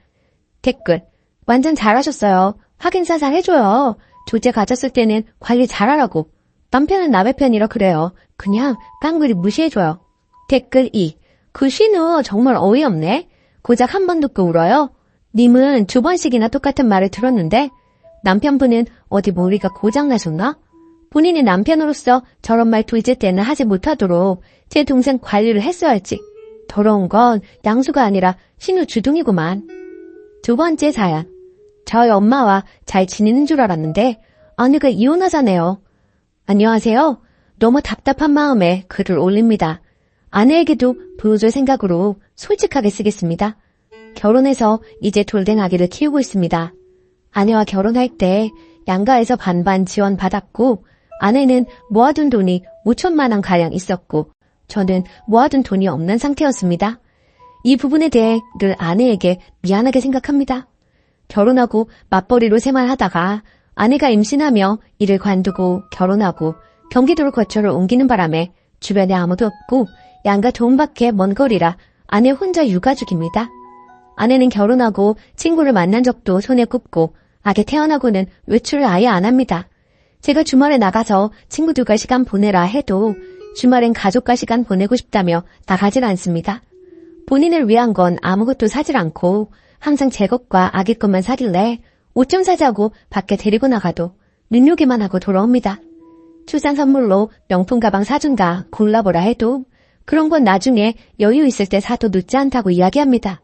댓글. 완전 잘하셨어요. 확인사살 해줘요. 조제 가졌을 때는 관리 잘하라고. 남편은 남의 편이라 그래요. 그냥 깡그리 무시해줘요. 댓글 2. 그 신우 정말 어이없네. 고작 한 번 듣고 울어요. 님은 2번씩이나 똑같은 말을 들었는데 남편분은 어디 머리가 고장나셨나? 본인이 남편으로서 저런 말 둘째 때는 하지 못하도록 제 동생 관리를 했어야 할지. 더러운 건 양수가 아니라 신우 주둥이구만. 2번째 사연. 저희 엄마와 잘 지내는 줄 알았는데 아내가 이혼하자네요. 안녕하세요. 너무 답답한 마음에 글을 올립니다. 아내에게도 보여줄 생각으로 솔직하게 쓰겠습니다. 결혼해서 이제 돌된 아기를 키우고 있습니다. 아내와 결혼할 때 양가에서 반반 지원 받았고 아내는 모아둔 돈이 5천만 원 가량 있었고 저는 모아둔 돈이 없는 상태였습니다. 이 부분에 대해 늘 아내에게 미안하게 생각합니다. 결혼하고 맞벌이로 생활하다가 아내가 임신하며 일을 관두고 결혼하고 경기도로 거처를 옮기는 바람에 주변에 아무도 없고 양가 도움밖에 먼 거리라 아내 혼자 육아중입니다. 아내는 결혼하고 친구를 만난 적도 손에 꼽고 아기 태어나고는 외출을 아예 안 합니다. 제가 주말에 나가서 친구들과 시간 보내라 해도 주말엔 가족과 시간 보내고 싶다며 나가질 않습니다. 본인을 위한 건 아무것도 사질 않고 항상 제 것과 아기 것만 사길래 옷 좀 사자고 밖에 데리고 나가도 눈요기만 하고 돌아옵니다. 출산 선물로 명품 가방 사준다 골라보라 해도 그런 건 나중에 여유 있을 때 사도 늦지 않다고 이야기합니다.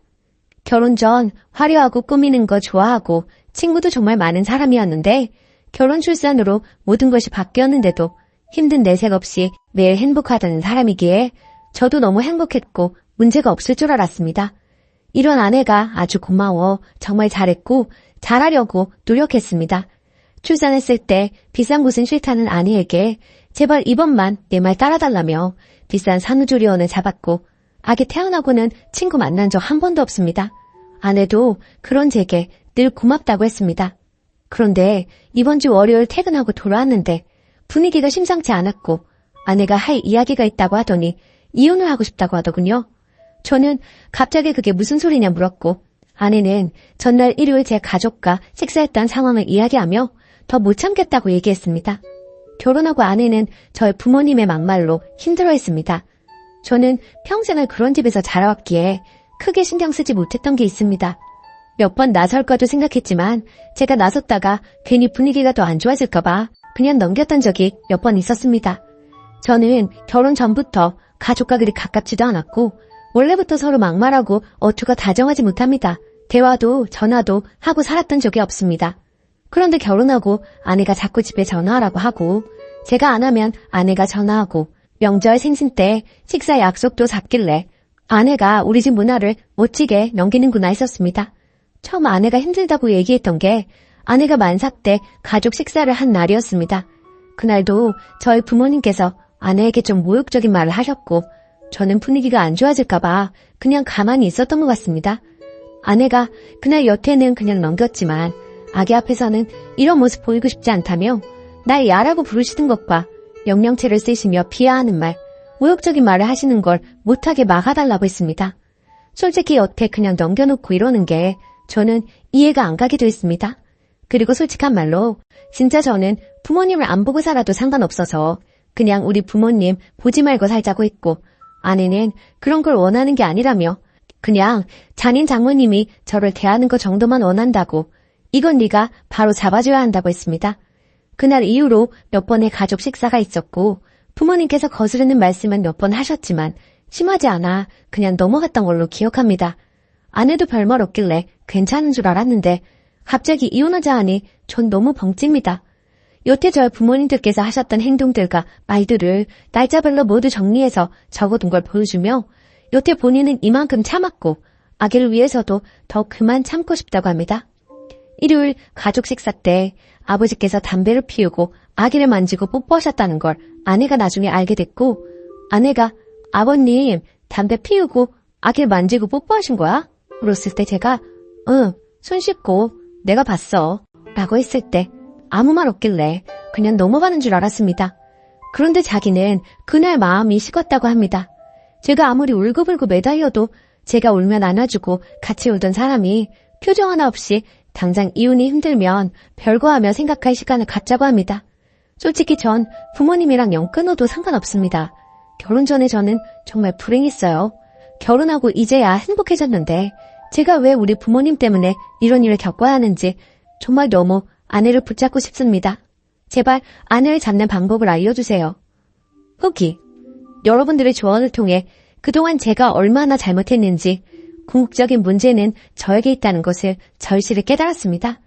결혼 전 화려하고 꾸미는 거 좋아하고 친구도 정말 많은 사람이었는데 결혼 출산으로 모든 것이 바뀌었는데도 힘든 내색 없이 매일 행복하다는 사람이기에 저도 너무 행복했고 문제가 없을 줄 알았습니다. 이런 아내가 아주 고마워 정말 잘했고 잘하려고 노력했습니다. 출산했을 때 비싼 곳은 싫다는 아내에게 제발 이번만 내 말 따라달라며 비싼 산후조리원을 잡았고 아기 태어나고는 친구 만난 적 한 번도 없습니다. 아내도 그런 제게 늘 고맙다고 했습니다. 그런데 이번 주 월요일 퇴근하고 돌아왔는데 분위기가 심상치 않았고 아내가 할 이야기가 있다고 하더니 이혼을 하고 싶다고 하더군요. 저는 갑자기 그게 무슨 소리냐 물었고 아내는 전날 일요일 제 가족과 식사했던 상황을 이야기하며 더 못 참겠다고 얘기했습니다. 결혼하고 아내는 저의 부모님의 막말로 힘들어했습니다. 저는 평생을 그런 집에서 자라왔기에 크게 신경 쓰지 못했던 게 있습니다. 몇 번 나설까도 생각했지만 제가 나섰다가 괜히 분위기가 더 안 좋아질까봐 그냥 넘겼던 적이 몇 번 있었습니다. 저는 결혼 전부터 가족과 그리 가깝지도 않았고 원래부터 서로 막말하고 어투가 다정하지 못합니다. 대화도 전화도 하고 살았던 적이 없습니다. 그런데 결혼하고 아내가 자꾸 집에 전화하라고 하고 제가 안 하면 아내가 전화하고 명절 생신 때 식사 약속도 잡길래 아내가 우리 집 문화를 멋지게 넘기는구나 했었습니다. 처음 아내가 힘들다고 얘기했던 게 아내가 만삭 때 가족 식사를 한 날이었습니다. 그날도 저희 부모님께서 아내에게 좀 모욕적인 말을 하셨고 저는 분위기가 안 좋아질까봐 그냥 가만히 있었던 것 같습니다. 아내가 그날 여태는 그냥 넘겼지만 아기 앞에서는 이런 모습 보이고 싶지 않다며 날 야라고 부르시는 것과 명령체를 쓰시며 비하하는 말, 모욕적인 말을 하시는 걸 못하게 막아달라고 했습니다. 솔직히 여태 그냥 넘겨놓고 이러는 게 저는 이해가 안 가기도 했습니다. 그리고 솔직한 말로 진짜 저는 부모님을 안 보고 살아도 상관없어서 그냥 우리 부모님 보지 말고 살자고 했고 아내는 그런 걸 원하는 게 아니라며 그냥 잔인 장모님이 저를 대하는 것 정도만 원한다고 이건 네가 바로 잡아줘야 한다고 했습니다. 그날 이후로 몇 번의 가족 식사가 있었고 부모님께서 거스르는 말씀은 몇 번 하셨지만 심하지 않아 그냥 넘어갔던 걸로 기억합니다. 아내도 별말 없길래 괜찮은 줄 알았는데 갑자기 이혼하자 하니 전 너무 벙찝니다. 여태 저희 부모님들께서 하셨던 행동들과 말들을 날짜별로 모두 정리해서 적어둔 걸 보여주며 여태 본인은 이만큼 참았고 아기를 위해서도 더 그만 참고 싶다고 합니다. 일요일 가족 식사 때 아버지께서 담배를 피우고 아기를 만지고 뽀뽀하셨다는 걸 아내가 나중에 알게 됐고 아내가 아버님 담배 피우고 아기를 만지고 뽀뽀하신 거야? 물었을 때 제가 응, 손 씻고 내가 봤어 라고 했을 때 아무 말 없길래 그냥 넘어가는 줄 알았습니다. 그런데 자기는 그날 마음이 식었다고 합니다. 제가 아무리 울고불고 매달려도 제가 울면 안아주고 같이 울던 사람이 표정 하나 없이 당장 이혼이 힘들면 별거하며 생각할 시간을 갖자고 합니다. 솔직히 전 부모님이랑 영 끊어도 상관없습니다. 결혼 전에 저는 정말 불행했어요. 결혼하고 이제야 행복해졌는데 제가 왜 우리 부모님 때문에 이런 일을 겪어야 하는지 정말 너무 아내를 붙잡고 싶습니다. 제발 아내를 잡는 방법을 알려주세요. 후기. 여러분들의 조언을 통해 그동안 제가 얼마나 잘못했는지 궁극적인 문제는 저에게 있다는 것을 절실히 깨달았습니다.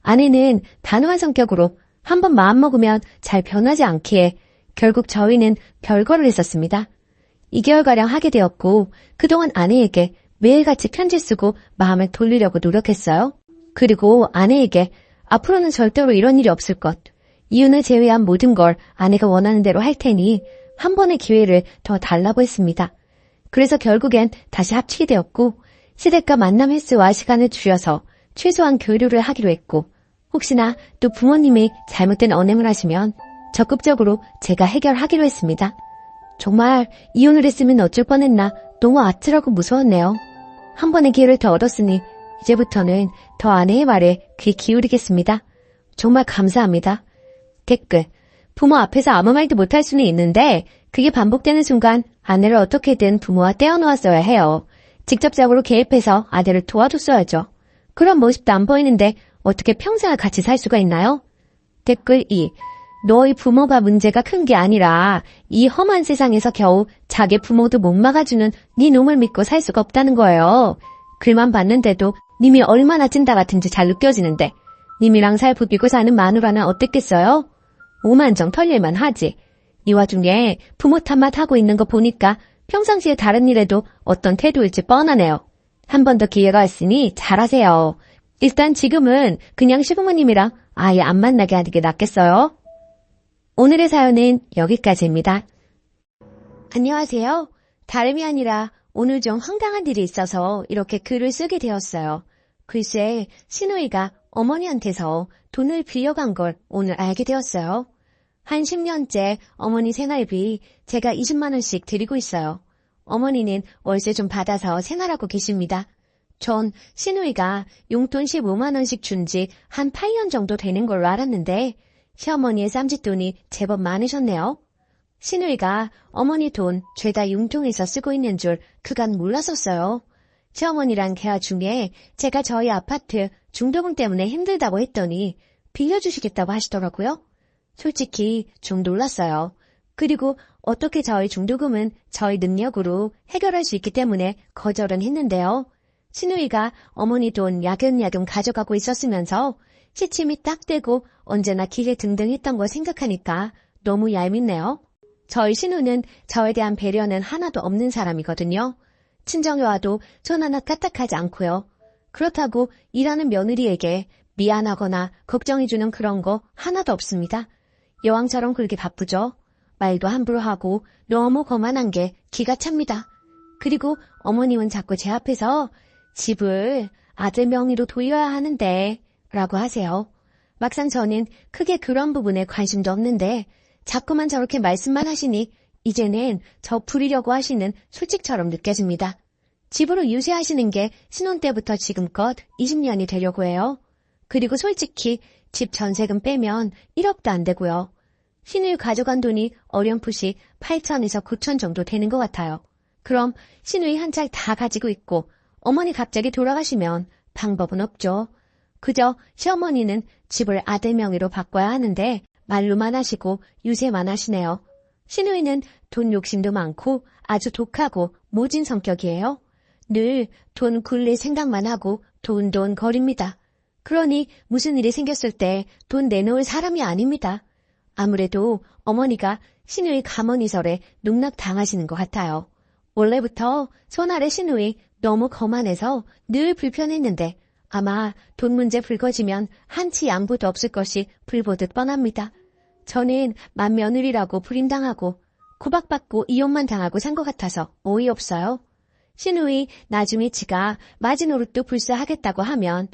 아내는 단호한 성격으로 한번 마음먹으면 잘 변하지 않기에 결국 저희는 별거를 했었습니다. 2개월가량 하게 되었고 그동안 아내에게 매일같이 편지 쓰고 마음을 돌리려고 노력했어요. 그리고 아내에게 앞으로는 절대로 이런 일이 없을 것, 이혼을 제외한 모든 걸 아내가 원하는 대로 할 테니 한 번의 기회를 더 달라고 했습니다. 그래서 결국엔 다시 합치게 되었고 시댁과 만남 횟수와 시간을 줄여서 최소한 교류를 하기로 했고 혹시나 또 부모님이 잘못된 언행을 하시면 적극적으로 제가 해결하기로 했습니다. 정말 이혼을 했으면 어쩔 뻔했나 너무 아찔하고 무서웠네요. 한 번의 기회를 더 얻었으니 이제부터는 더 아내의 말에 귀 기울이겠습니다. 정말 감사합니다. 댓글. 부모 앞에서 아무 말도 못할 수는 있는데 그게 반복되는 순간 아내를 어떻게든 부모와 떼어놓았어야 해요. 직접적으로 개입해서 아내를 도와줬어야죠. 그런 모습도 안 보이는데 어떻게 평생을 같이 살 수가 있나요? 댓글 2. 너희 부모가 문제가 큰 게 아니라 이 험한 세상에서 겨우 자기 부모도 못 막아주는 네 놈을 믿고 살 수가 없다는 거예요. 글만 봤는데도 님이 얼마나 찐따 같은지 잘 느껴지는데 님이랑 살 부비고 사는 마누라는 어땠겠어요? 오만정 털릴만 하지. 이 와중에 부모 탓만 하고 있는 거 보니까 평상시에 다른 일에도 어떤 태도일지 뻔하네요. 한 번 더 기회가 있으니 잘하세요. 일단 지금은 그냥 시부모님이랑 아예 안 만나게 하는 게 낫겠어요? 오늘의 사연은 여기까지입니다. 안녕하세요. 다름이 아니라 오늘 좀 황당한 일이 있어서 이렇게 글을 쓰게 되었어요. 글쎄, 시누이가 어머니한테서 돈을 빌려간 걸 오늘 알게 되었어요. 한 10년째 어머니 생활비 제가 20만 원씩 드리고 있어요. 어머니는 월세 좀 받아서 생활하고 계십니다. 전 시누이가 용돈 15만 원씩 준 지 한 8년 정도 되는 걸로 알았는데 시어머니의 쌈짓돈이 제법 많으셨네요. 시누이가 어머니 돈 죄다 융통해서 쓰고 있는 줄 그간 몰랐었어요. 시어머니랑 대화 중에 제가 저희 아파트 중도금 때문에 힘들다고 했더니 빌려주시겠다고 하시더라고요. 솔직히 좀 놀랐어요. 그리고 어떻게 저희 중도금은 저희 능력으로 해결할 수 있기 때문에 거절은 했는데요. 시누이가 어머니 돈 야금야금 가져가고 있었으면서 시침이 딱 되고 언제나 기계 등등 했던 거 생각하니까 너무 얄밉네요. 저희 시누는 저에 대한 배려는 하나도 없는 사람이거든요. 친정에 와도 전 하나 까딱하지 않고요. 그렇다고 일하는 며느리에게 미안하거나 걱정해주는 그런 거 하나도 없습니다. 여왕처럼 그렇게 바쁘죠. 말도 함부로 하고 너무 거만한 게 기가 찹니다. 그리고 어머님은 자꾸 제 앞에서 집을 아들 명의로 돌려야 하는데 라고 하세요. 막상 저는 크게 그런 부분에 관심도 없는데 자꾸만 저렇게 말씀만 하시니 이제는 저 부리려고 하시는 술집처럼 느껴집니다. 집으로 유세하시는 게 신혼 때부터 지금껏 20년이 되려고 해요. 그리고 솔직히 집 전세금 빼면 1억도 안 되고요. 시누이 가져간 돈이 어렴풋이 8천에서 9천 정도 되는 것 같아요. 그럼 시누이 한 차 다 가지고 있고 어머니 갑자기 돌아가시면 방법은 없죠. 그저 시어머니는 집을 아들 명의로 바꿔야 하는데 말로만 하시고 유세만 하시네요. 시누이는 돈 욕심도 많고 아주 독하고 모진 성격이에요. 늘 돈 굴릴 생각만 하고 돈 거립니다. 그러니 무슨 일이 생겼을 때 돈 내놓을 사람이 아닙니다. 아무래도 어머니가 시누이 가머니설에 농락당하시는 것 같아요. 원래부터 손아래 시누이 너무 거만해서 늘 불편했는데 아마 돈 문제 불거지면 한치 양보도 없을 것이 불보듯 뻔합니다. 저는 맏며느리라고 불임당하고 구박받고 이혼만 당하고 산 것 같아서 어이없어요. 시누이 나중에 지가 마지노릇도 불사하겠다고 하면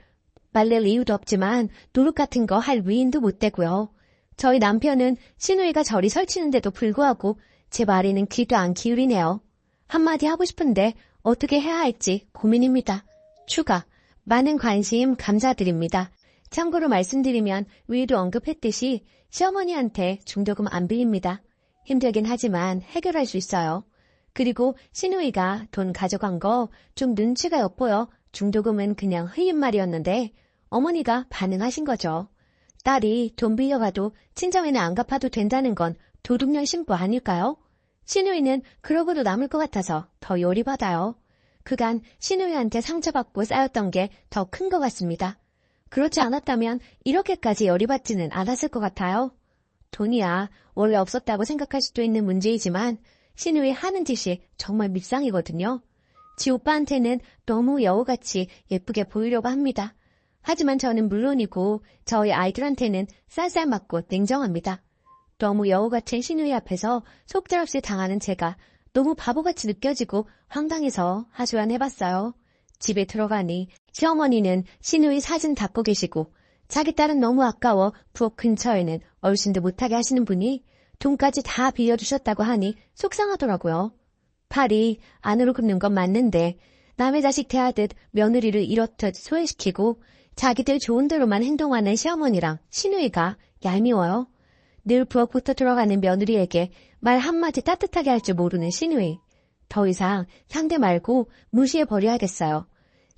말릴 이유도 없지만 노릇 같은 거 할 위인도 못 되고요. 저희 남편은 시누이가 저리 설치는데도 불구하고 제 말에는 귀도 안 기울이네요. 한마디 하고 싶은데 어떻게 해야 할지 고민입니다. 추가, 많은 관심 감사드립니다. 참고로 말씀드리면 위에도 언급했듯이 시어머니한테 중도금 안 빌립니다. 힘들긴 하지만 해결할 수 있어요. 그리고 시누이가 돈 가져간 거 좀 눈치가 엿보여 중도금은 그냥 흐린 말이었는데 어머니가 반응하신 거죠. 딸이 돈 빌려가도 친정에는 안 갚아도 된다는 건 도둑년 신부 아닐까요? 시누이는 그러고도 남을 것 같아서 더 열이받아요. 그간 시누이한테 상처받고 쌓였던 게 더 큰 것 같습니다. 그렇지 않았다면 이렇게까지 열이받지는 않았을 것 같아요. 돈이야 원래 없었다고 생각할 수도 있는 문제이지만 시누이 하는 짓이 정말 밉상이거든요. 지 오빠한테는 너무 여우같이 예쁘게 보이려고 합니다. 하지만 저는 물론이고 저희 아이들한테는 쌀쌀 맞고 냉정합니다. 너무 여우 같은 시누이 앞에서 속절없이 당하는 제가 너무 바보같이 느껴지고 황당해서 하소연해봤어요. 집에 들어가니 시어머니는 시누이 사진 닦고 계시고 자기 딸은 너무 아까워 부엌 근처에는 얼씬도 못하게 하시는 분이 돈까지 다 빌려주셨다고 하니 속상하더라고요. 팔이 안으로 굽는 건 맞는데 남의 자식 대하듯 며느리를 이렇듯 소외시키고 자기들 좋은 대로만 행동하는 시어머니랑 시누이가 얄미워요. 늘 부엌부터 들어가는 며느리에게 말 한마디 따뜻하게 할 줄 모르는 시누이. 더 이상 상대 말고 무시해버려야겠어요.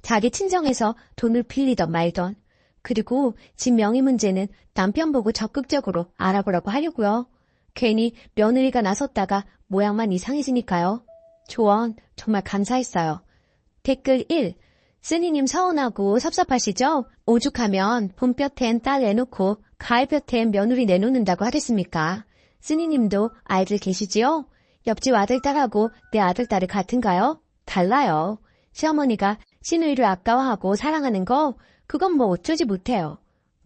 자기 친정에서 돈을 빌리던 말던. 그리고 집 명의 문제는 남편 보고 적극적으로 알아보라고 하려고요. 괜히 며느리가 나섰다가 모양만 이상해지니까요. 조언 정말 감사했어요. 댓글 1. 쓰니님 서운하고 섭섭하시죠? 오죽하면 봄볕엔 딸 내놓고 가을볕엔 며느리 내놓는다고 하겠습니까? 쓰니님도 아이들 계시지요? 옆집 아들딸하고 내 아들딸이 같은가요? 달라요. 시어머니가 시누이를 아까워하고 사랑하는 거 그건 뭐 어쩌지 못해요.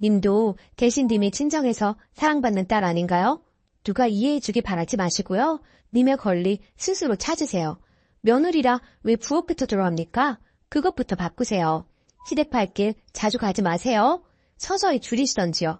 님도 계신 님이 친정에서 사랑받는 딸 아닌가요? 누가 이해해주기 바라지 마시고요. 님의 권리 스스로 찾으세요. 며느리라 왜 부엌부터 들어갑니까? 그것부터 바꾸세요. 시댁팔길 자주 가지 마세요. 서서히 줄이시던지요.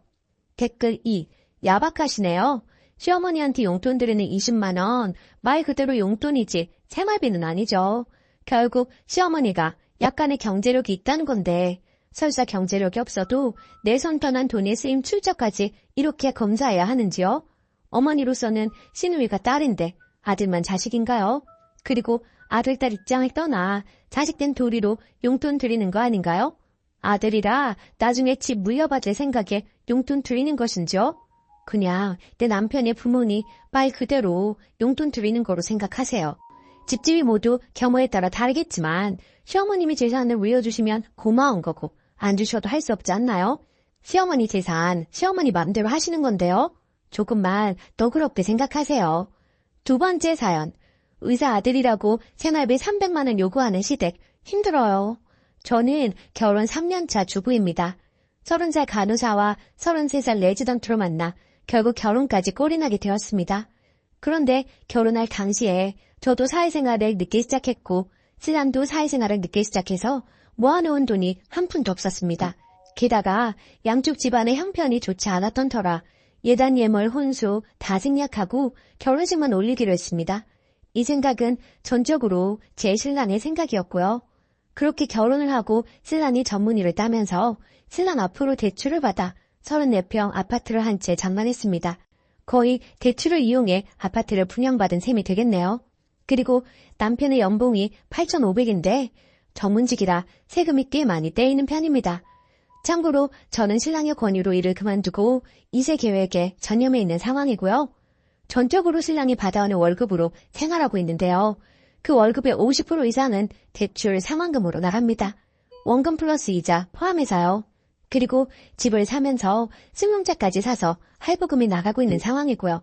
댓글 2. 야박하시네요. 시어머니한테 용돈 드리는 20만 원, 말 그대로 용돈이지 생활비는 아니죠. 결국 시어머니가 약간의 경제력이 있다는 건데 설사 경제력이 없어도 내 손 떠난 돈의 쓰임 출처까지 이렇게 검사해야 하는지요? 어머니로서는 시누이가 딸인데 아들만 자식인가요? 그리고 아들, 딸 입장을 떠나 자식된 도리로 용돈 드리는 거 아닌가요? 아들이라 나중에 집 물려받을 생각에 용돈 드리는 것인지요? 그냥 내 남편의 부모니 말 그대로 용돈 드리는 거로 생각하세요. 집집이 모두 경우에 따라 다르겠지만 시어머님이 재산을 물려주시면 고마운 거고 안 주셔도 할 수 없지 않나요? 시어머니 재산 시어머니 마음대로 하시는 건데요. 조금만 너그럽게 생각하세요. 두 번째 사연. 의사 아들이라고 생활비 300만 원 요구하는 시댁 힘들어요. 저는 결혼 3년차 주부입니다. 30살 간호사와 33살 레지던트로 만나 결국 결혼까지 꼴이나게 되었습니다. 그런데 결혼할 당시에 저도 사회생활을 늦게 시작했고 신랑도 사회생활을 늦게 시작해서 모아놓은 돈이 한 푼도 없었습니다. 게다가 양쪽 집안의 형편이 좋지 않았던 터라 예단 예물 혼수 다 생략하고 결혼식만 올리기로 했습니다. 이 생각은 전적으로 제 신랑의 생각이었고요. 그렇게 결혼을 하고 신랑이 전문의를 따면서 신랑 앞으로 대출을 받아 34평 아파트를 한 채 장만했습니다. 거의 대출을 이용해 아파트를 분양받은 셈이 되겠네요. 그리고 남편의 연봉이 8,500인데 전문직이라 세금이 꽤 많이 떼이는 편입니다. 참고로 저는 신랑의 권유로 일을 그만두고 2세 계획에 전념해 있는 상황이고요. 전적으로 신랑이 받아오는 월급으로 생활하고 있는데요. 그 월급의 50% 이상은 대출 상환금으로 나갑니다. 원금 플러스 이자 포함해서요. 그리고 집을 사면서 승용차까지 사서 할부금이 나가고 있는 상황이고요.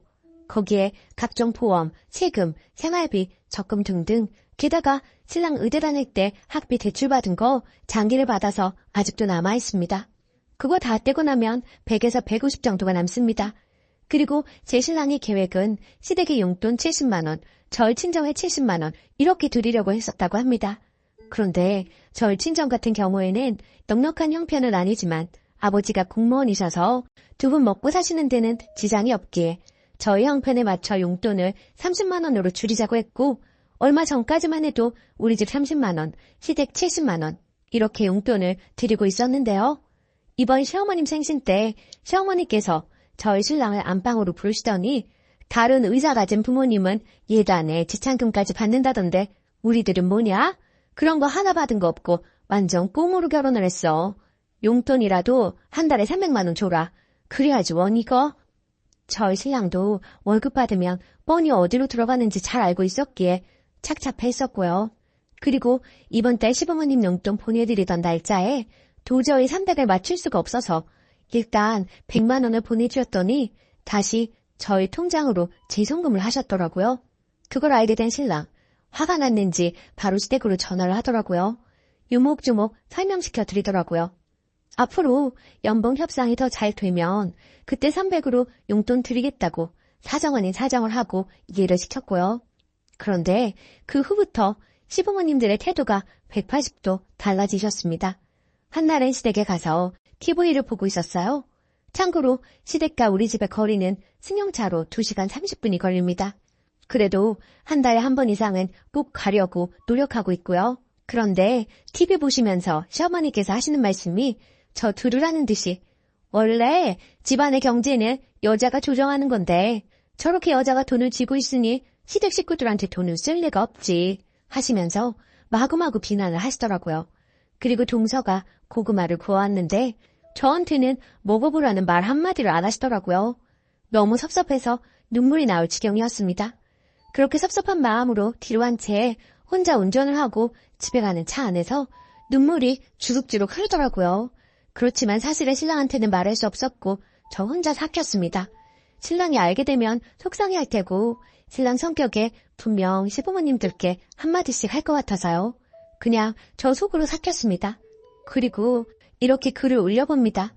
거기에 각종 보험, 세금, 생활비, 적금 등등 게다가 신랑 의대 다닐 때 학비 대출받은 거 장기를 받아서 아직도 남아있습니다. 그거 다 떼고 나면 100에서 150 정도가 남습니다. 그리고 제 신랑의 계획은 시댁의 용돈 70만 원, 절 친정에 70만 원 이렇게 드리려고 했었다고 합니다. 그런데 절 친정 같은 경우에는 넉넉한 형편은 아니지만 아버지가 공무원이셔서 두 분 먹고 사시는 데는 지장이 없기에 저희 형편에 맞춰 용돈을 30만 원으로 줄이자고 했고 얼마 전까지만 해도 우리 집 30만 원, 시댁 70만 원 이렇게 용돈을 드리고 있었는데요. 이번 시어머님 생신 때 시어머니께서 저희 신랑을 안방으로 부르시더니 다른 의사 가진 부모님은 예단에 지참금까지 받는다던데 우리들은 뭐냐? 그런 거 하나 받은 거 없고 완전 꽁으로 결혼을 했어. 용돈이라도 한 달에 300만 원 줘라. 그래야지 원 이거. 저희 신랑도 월급 받으면 뻔히 어디로 들어가는지 잘 알고 있었기에 착잡했었고요. 그리고 이번 달 시부모님 용돈 보내드리던 날짜에 도저히 300을 맞출 수가 없어서 일단 100만 원을 보내주었더니 다시 저희 통장으로 재송금을 하셨더라고요. 그걸 알게 된 신랑. 화가 났는지 바로 시댁으로 전화를 하더라고요. 유목조목 설명시켜 드리더라고요. 앞으로 연봉 협상이 더 잘 되면 그때 300으로 용돈 드리겠다고 사정 아닌 사정을 하고 이해를 시켰고요. 그런데 그 후부터 시부모님들의 태도가 180도 달라지셨습니다. 한날은 시댁에 가서 TV를 보고 있었어요. 참고로 시댁과 우리 집의 거리는 승용차로 2시간 30분이 걸립니다. 그래도 한 달에 한 번 이상은 꼭 가려고 노력하고 있고요. 그런데 TV 보시면서 시어머니께서 하시는 말씀이 저 들으라는 듯이 원래 집안의 경제는 여자가 조정하는 건데 저렇게 여자가 돈을 쥐고 있으니 시댁 식구들한테 돈을 쓸 리가 없지 하시면서 마구마구 비난을 하시더라고요. 그리고 동서가 고구마를 구워왔는데 저한테는 먹어보라는 말 한마디를 안 하시더라고요. 너무 섭섭해서 눈물이 나올 지경이었습니다. 그렇게 섭섭한 마음으로 뒤로 한 채 혼자 운전을 하고 집에 가는 차 안에서 눈물이 주룩주룩 흐르더라고요. 그렇지만 사실은 신랑한테는 말할 수 없었고 저 혼자 삭혔습니다. 신랑이 알게 되면 속상해할 테고 신랑 성격에 분명 시부모님들께 한마디씩 할 것 같아서요. 그냥 저 속으로 삭혔습니다. 그리고 이렇게 글을 올려봅니다.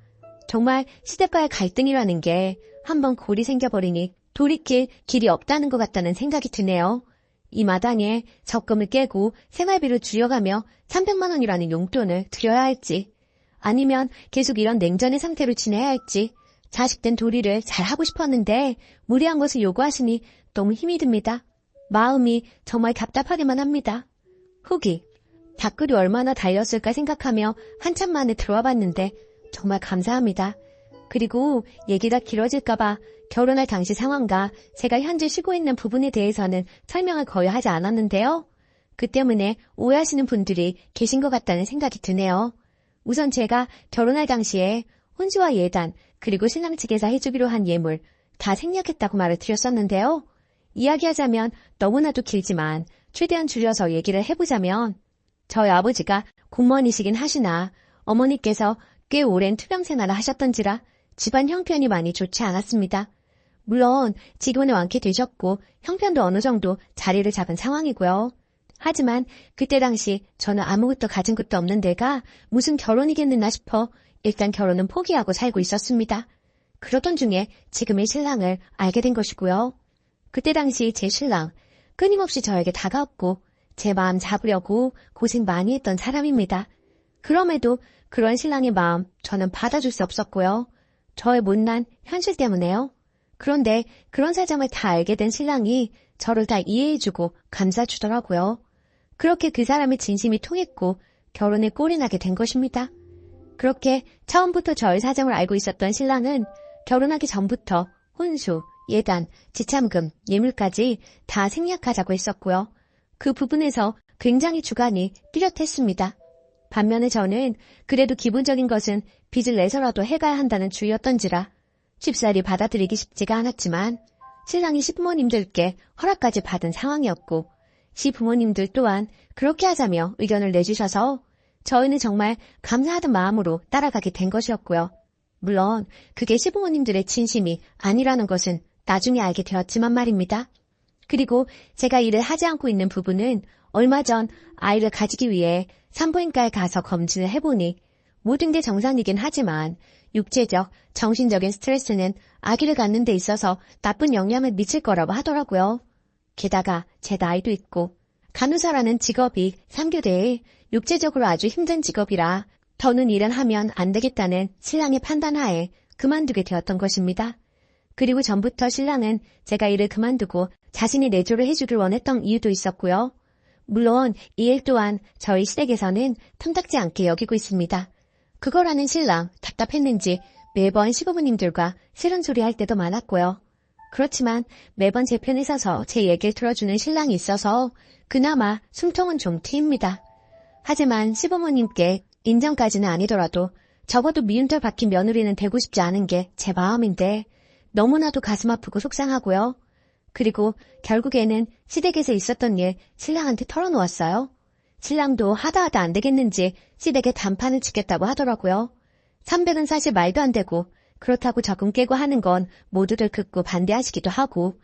정말 시댁과의 갈등이라는 게 한번 골이 생겨버리니 돌이킬 길이 없다는 것 같다는 생각이 드네요. 이 마당에 적금을 깨고 생활비를 줄여가며 300만 원이라는 용돈을 드려야 할지, 아니면 계속 이런 냉전의 상태로 지내야 할지, 자식된 도리를 잘하고 싶었는데 무리한 것을 요구하시니 너무 힘이 듭니다. 마음이 정말 답답하기만 합니다. 후기, 댓글이 얼마나 달렸을까 생각하며 한참 만에 들어와 봤는데 정말 감사합니다. 그리고 얘기가 길어질까봐 결혼할 당시 상황과 제가 현재 쉬고 있는 부분에 대해서는 설명을 거의 하지 않았는데요. 그 때문에 오해하시는 분들이 계신 것 같다는 생각이 드네요. 우선 제가 결혼할 당시에 혼주와 예단, 그리고 신랑 측에서 해주기로 한 예물 다 생략했다고 말을 드렸었는데요. 이야기하자면 너무나도 길지만 최대한 줄여서 얘기를 해보자면 저희 아버지가 공무원이시긴 하시나 어머니께서 꽤 오랜 투병 생활을 하셨던지라 집안 형편이 많이 좋지 않았습니다. 물론 지금은 완쾌되셨고 형편도 어느 정도 자리를 잡은 상황이고요. 하지만 그때 당시 저는 아무것도 가진 것도 없는 데가 무슨 결혼이겠느나 싶어 일단 결혼은 포기하고 살고 있었습니다. 그러던 중에 지금의 신랑을 알게 된 것이고요. 그때 당시 제 신랑 끊임없이 저에게 다가왔고 제 마음 잡으려고 고생 많이 했던 사람입니다. 그럼에도 그런 신랑의 마음 저는 받아줄 수 없었고요. 저의 못난 현실 때문에요. 그런데 그런 사정을 다 알게 된 신랑이 저를 다 이해해주고 감싸주더라고요. 그렇게 그 사람의 진심이 통했고 결혼에 꼴이 나게 된 것입니다. 그렇게 처음부터 저의 사정을 알고 있었던 신랑은 결혼하기 전부터 혼수, 예단, 지참금, 예물까지 다 생략하자고 했었고요. 그 부분에서 굉장히 주관이 뚜렷했습니다. 반면에 저는 그래도 기본적인 것은 빚을 내서라도 해가야 한다는 주의였던지라 쉽사리 받아들이기 쉽지가 않았지만 신랑이 시부모님들께 허락까지 받은 상황이었고 시부모님들 또한 그렇게 하자며 의견을 내주셔서 저희는 정말 감사하던 마음으로 따라가게 된 것이었고요. 물론 그게 시부모님들의 진심이 아니라는 것은 나중에 알게 되었지만 말입니다. 그리고 제가 일을 하지 않고 있는 부분은 얼마 전 아이를 가지기 위해 산부인과에 가서 검진을 해보니 모든 게 정상이긴 하지만 육체적, 정신적인 스트레스는 아기를 갖는 데 있어서 나쁜 영향을 미칠 거라고 하더라고요. 게다가 제 나이도 있고 간호사라는 직업이 3교대에 육체적으로 아주 힘든 직업이라 더는 일은 하면 안 되겠다는 신랑의 판단하에 그만두게 되었던 것입니다. 그리고 전부터 신랑은 제가 일을 그만두고 자신이 내조를 해주길 원했던 이유도 있었고요. 물론 이 일 또한 저희 시댁에서는 탐탁지 않게 여기고 있습니다. 그거라는 신랑 답답했는지 매번 시부모님들과 싫은 소리 할 때도 많았고요. 그렇지만 매번 제 편에 서서 제 얘기를 들어주는 신랑이 있어서 그나마 숨통은 좀 트입니다. 하지만 시부모님께 인정까지는 아니더라도 적어도 미운털 박힌 며느리는 되고 싶지 않은 게 제 마음인데 너무나도 가슴 아프고 속상하고요. 그리고 결국에는 시댁에서 있었던 일 신랑한테 털어놓았어요. 신랑도 하다 안 되겠는지 시댁에 단판을 치겠다고 하더라고요. 300은 사실 말도 안 되고 그렇다고 적금 깨고 하는 건 모두들 듣고 반대하시기도 하고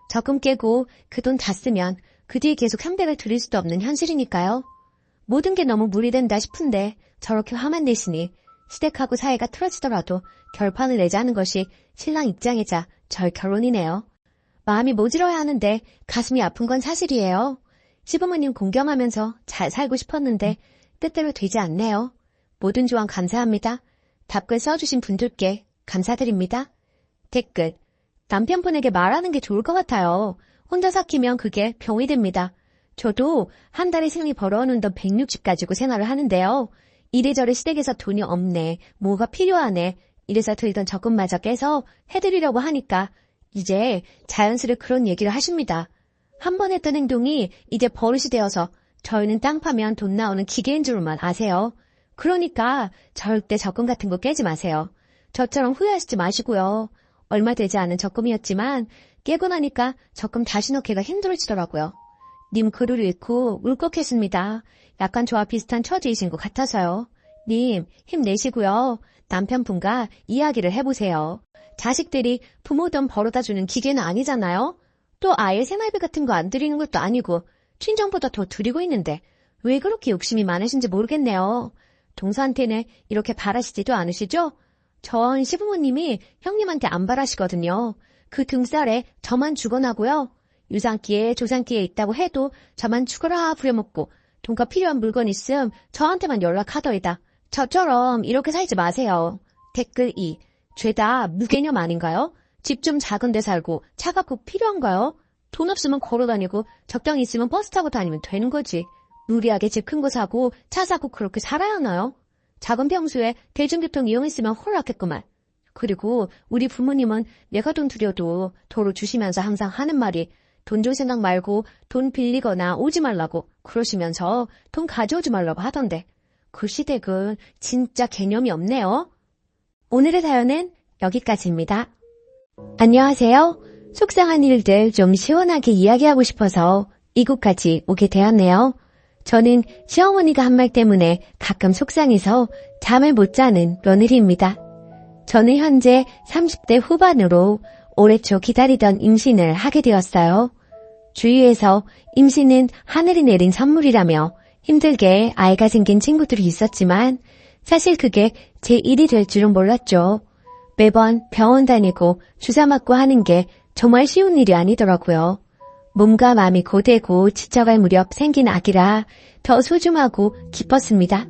적금 깨고 그 돈 다 쓰면 그 뒤에 계속 300을 드릴 수도 없는 현실이니까요. 모든 게 너무 무리된다 싶은데 저렇게 화만 내시니 시댁하고 사이가 틀어지더라도 결판을 내자는 것이 신랑 입장이자 절 결론이네요. 마음이 모질어야 하는데 가슴이 아픈 건 사실이에요. 시부모님 공경하면서 잘 살고 싶었는데 뜻대로 되지 않네요. 모든 조언 감사합니다. 답글 써주신 분들께 감사드립니다. 댓글, 남편분에게 말하는 게 좋을 것 같아요. 혼자 삭히면 그게 병이 됩니다. 저도 한 달에 생리 벌어오는 돈 160 가지고 생활을 하는데요. 이래저래 시댁에서 돈이 없네, 뭐가 필요하네, 이래서 들던 적금마저 깨서 해드리려고 하니까 이제 자연스레 그런 얘기를 하십니다. 한 번 했던 행동이 이제 버릇이 되어서 저희는 땅 파면 돈 나오는 기계인 줄만 아세요. 그러니까 절대 적금 같은 거 깨지 마세요. 저처럼 후회하시지 마시고요. 얼마 되지 않은 적금이었지만 깨고 나니까 적금 다시 넣기가 힘들어지더라고요. 님 글을 읽고 울컥했습니다. 약간 저와 비슷한 처지이신 것 같아서요. 님, 힘내시고요. 남편분과 이야기를 해보세요. 자식들이 부모 돈 벌어다주는 기계는 아니잖아요? 또 아예 생활비 같은 거 안 드리는 것도 아니고 친정보다 더 드리고 있는데 왜 그렇게 욕심이 많으신지 모르겠네요. 동서한테는 이렇게 바라시지도 않으시죠? 전 시부모님이 형님한테 안 바라시거든요. 그 등살에 저만 죽어나고요. 유산기에 조산기에 있다고 해도 저만 죽어라 부려먹고 돈과 필요한 물건 있음 저한테만 연락하더이다. 저처럼 이렇게 살지 마세요. 댓글 2. 죄다 무개념 아닌가요? 집 좀 작은 데 살고 차가 꼭 필요한가요? 돈 없으면 걸어다니고 적당히 있으면 버스 타고 다니면 되는 거지. 무리하게 집 큰 거 사고 차 사고 그렇게 살아야 하나요? 작은 평수에 대중교통 이용했으면 홀랐겠구만. 그리고 우리 부모님은 내가 돈 드려도 도로 주시면서 항상 하는 말이 돈 줄 생각 말고 돈 빌리거나 오지 말라고 그러시면서 돈 가져오지 말라고 하던데 그 시댁은 진짜 개념이 없네요. 오늘의 사연은 여기까지입니다. 안녕하세요. 속상한 일들 좀 시원하게 이야기하고 싶어서 이곳까지 오게 되었네요. 저는 시어머니가 한 말 때문에 가끔 속상해서 잠을 못 자는 며느리입니다. 저는 현재 30대 후반으로 올해 초 기다리던 임신을 하게 되었어요. 주위에서 임신은 하늘이 내린 선물이라며 힘들게 아이가 생긴 친구들이 있었지만 사실 그게 제 일이 될 줄은 몰랐죠. 매번 병원 다니고 주사 맞고 하는 게 정말 쉬운 일이 아니더라고요. 몸과 마음이 고되고 지쳐갈 무렵 생긴 아기라 더 소중하고 기뻤습니다.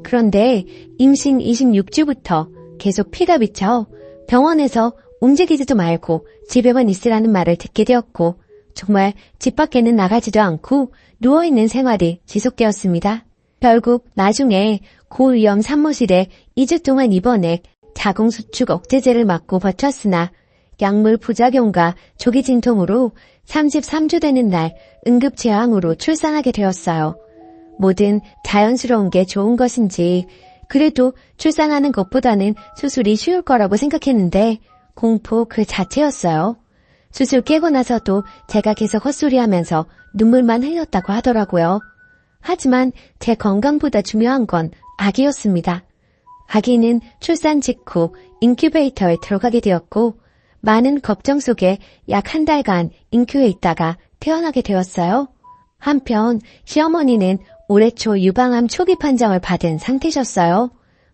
그런데 임신 26주부터 계속 피가 비쳐 병원에서 움직이지도 말고 집에만 있으라는 말을 듣게 되었고 정말 집 밖에는 나가지도 않고 누워있는 생활이 지속되었습니다. 결국 나중에 고위험 산모실에 2주 동안 입원해 자궁수축 억제제를 맞고 버텼으나 약물 부작용과 조기 진통으로 33주 되는 날 응급제왕으로 출산하게 되었어요. 뭐든 자연스러운 게 좋은 것인지 그래도 출산하는 것보다는 수술이 쉬울 거라고 생각했는데 공포 그 자체였어요. 수술 깨고 나서도 제가 계속 헛소리하면서 눈물만 흘렸다고 하더라고요. 하지만 제 건강보다 중요한 건 아기였습니다. 아기는 출산 직후 인큐베이터에 들어가게 되었고 많은 걱정 속에 약 한 달간 인큐에 있다가 태어나게 되었어요. 한편 시어머니는 올해 초 유방암 초기 판정을 받은 상태셨어요.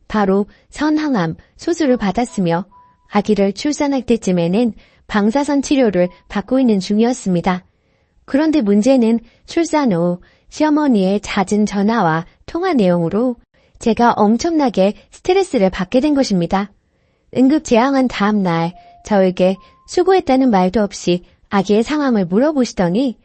바로 선항암 수술을 받았으며 아기를 출산할 때쯤에는 방사선 치료를 받고 있는 중이었습니다. 그런데 문제는 출산 후 시어머니의 잦은 전화와 통화 내용으로 제가 엄청나게 스트레스를 받게 된 것입니다. 응급제왕한 다음 날 저에게 수고했다는 말도 없이 아기의 상황을 물어보시더니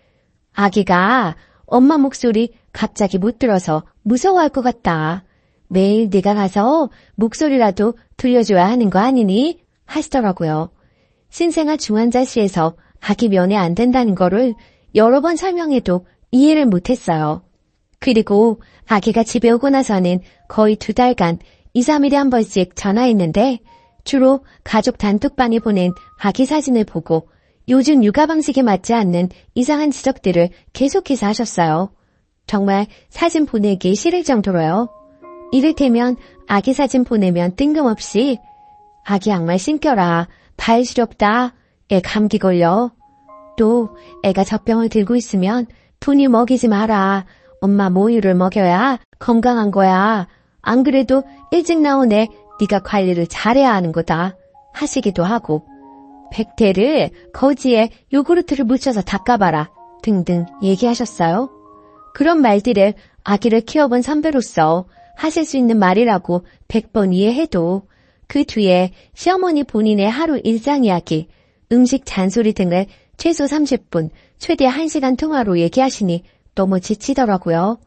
아기가 엄마 목소리 갑자기 못 들어서 무서워할 것 같다. 매일 네가 가서 목소리라도 들려줘야 하는 거 아니니? 하시더라고요. 신생아 중환자실에서 아기 면회 안 된다는 거를 여러 번 설명해도 이해를 못했어요. 그리고 아기가 집에 오고 나서는 거의 2달간 2, 3일에 한 번씩 전화했는데 주로 가족 단톡방에 보낸 아기 사진을 보고 요즘 육아 방식에 맞지 않는 이상한 지적들을 계속해서 하셨어요. 정말 사진 보내기 싫을 정도로요. 이를테면 아기 사진 보내면 뜬금없이 아기 양말 신겨라, 발 시렵다, 애 감기 걸려. 또 애가 젖병을 들고 있으면 분유 먹이지 마라, 엄마 모유를 먹여야 건강한 거야. 안 그래도 일찍 나온 애 네가 관리를 잘해야 하는 거다 하시기도 하고 백태를 거지에 요구르트를 묻혀서 닦아봐라 등등 얘기하셨어요. 그런 말들을 아기를 키워본 선배로서 하실 수 있는 말이라고 100번 이해해도 그 뒤에 시어머니 본인의 하루 일상 이야기, 음식 잔소리 등을 최소 30분, 최대 1시간 통화로 얘기하시니 너무 지치더라고요.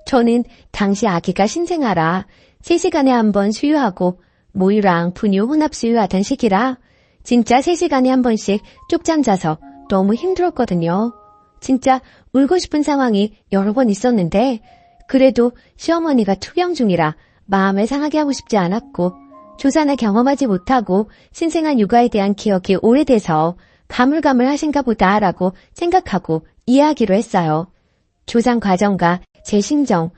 저는 당시 아기가 신생아라 3시간에 한 번 수유하고 모유랑 분유 혼합 수유하던 시기라 진짜 3시간에 한 번씩 쪽잠 자서 너무 힘들었거든요. 진짜 울고 싶은 상황이 여러 번 있었는데 그래도 시어머니가 투병 중이라 마음을 상하게 하고 싶지 않았고 조산을 경험하지 못하고 신생아 육아에 대한 기억이 오래돼서 가물가물하신가 보다라고 생각하고 이해하기로 했어요. 조산 과정과 제 심정,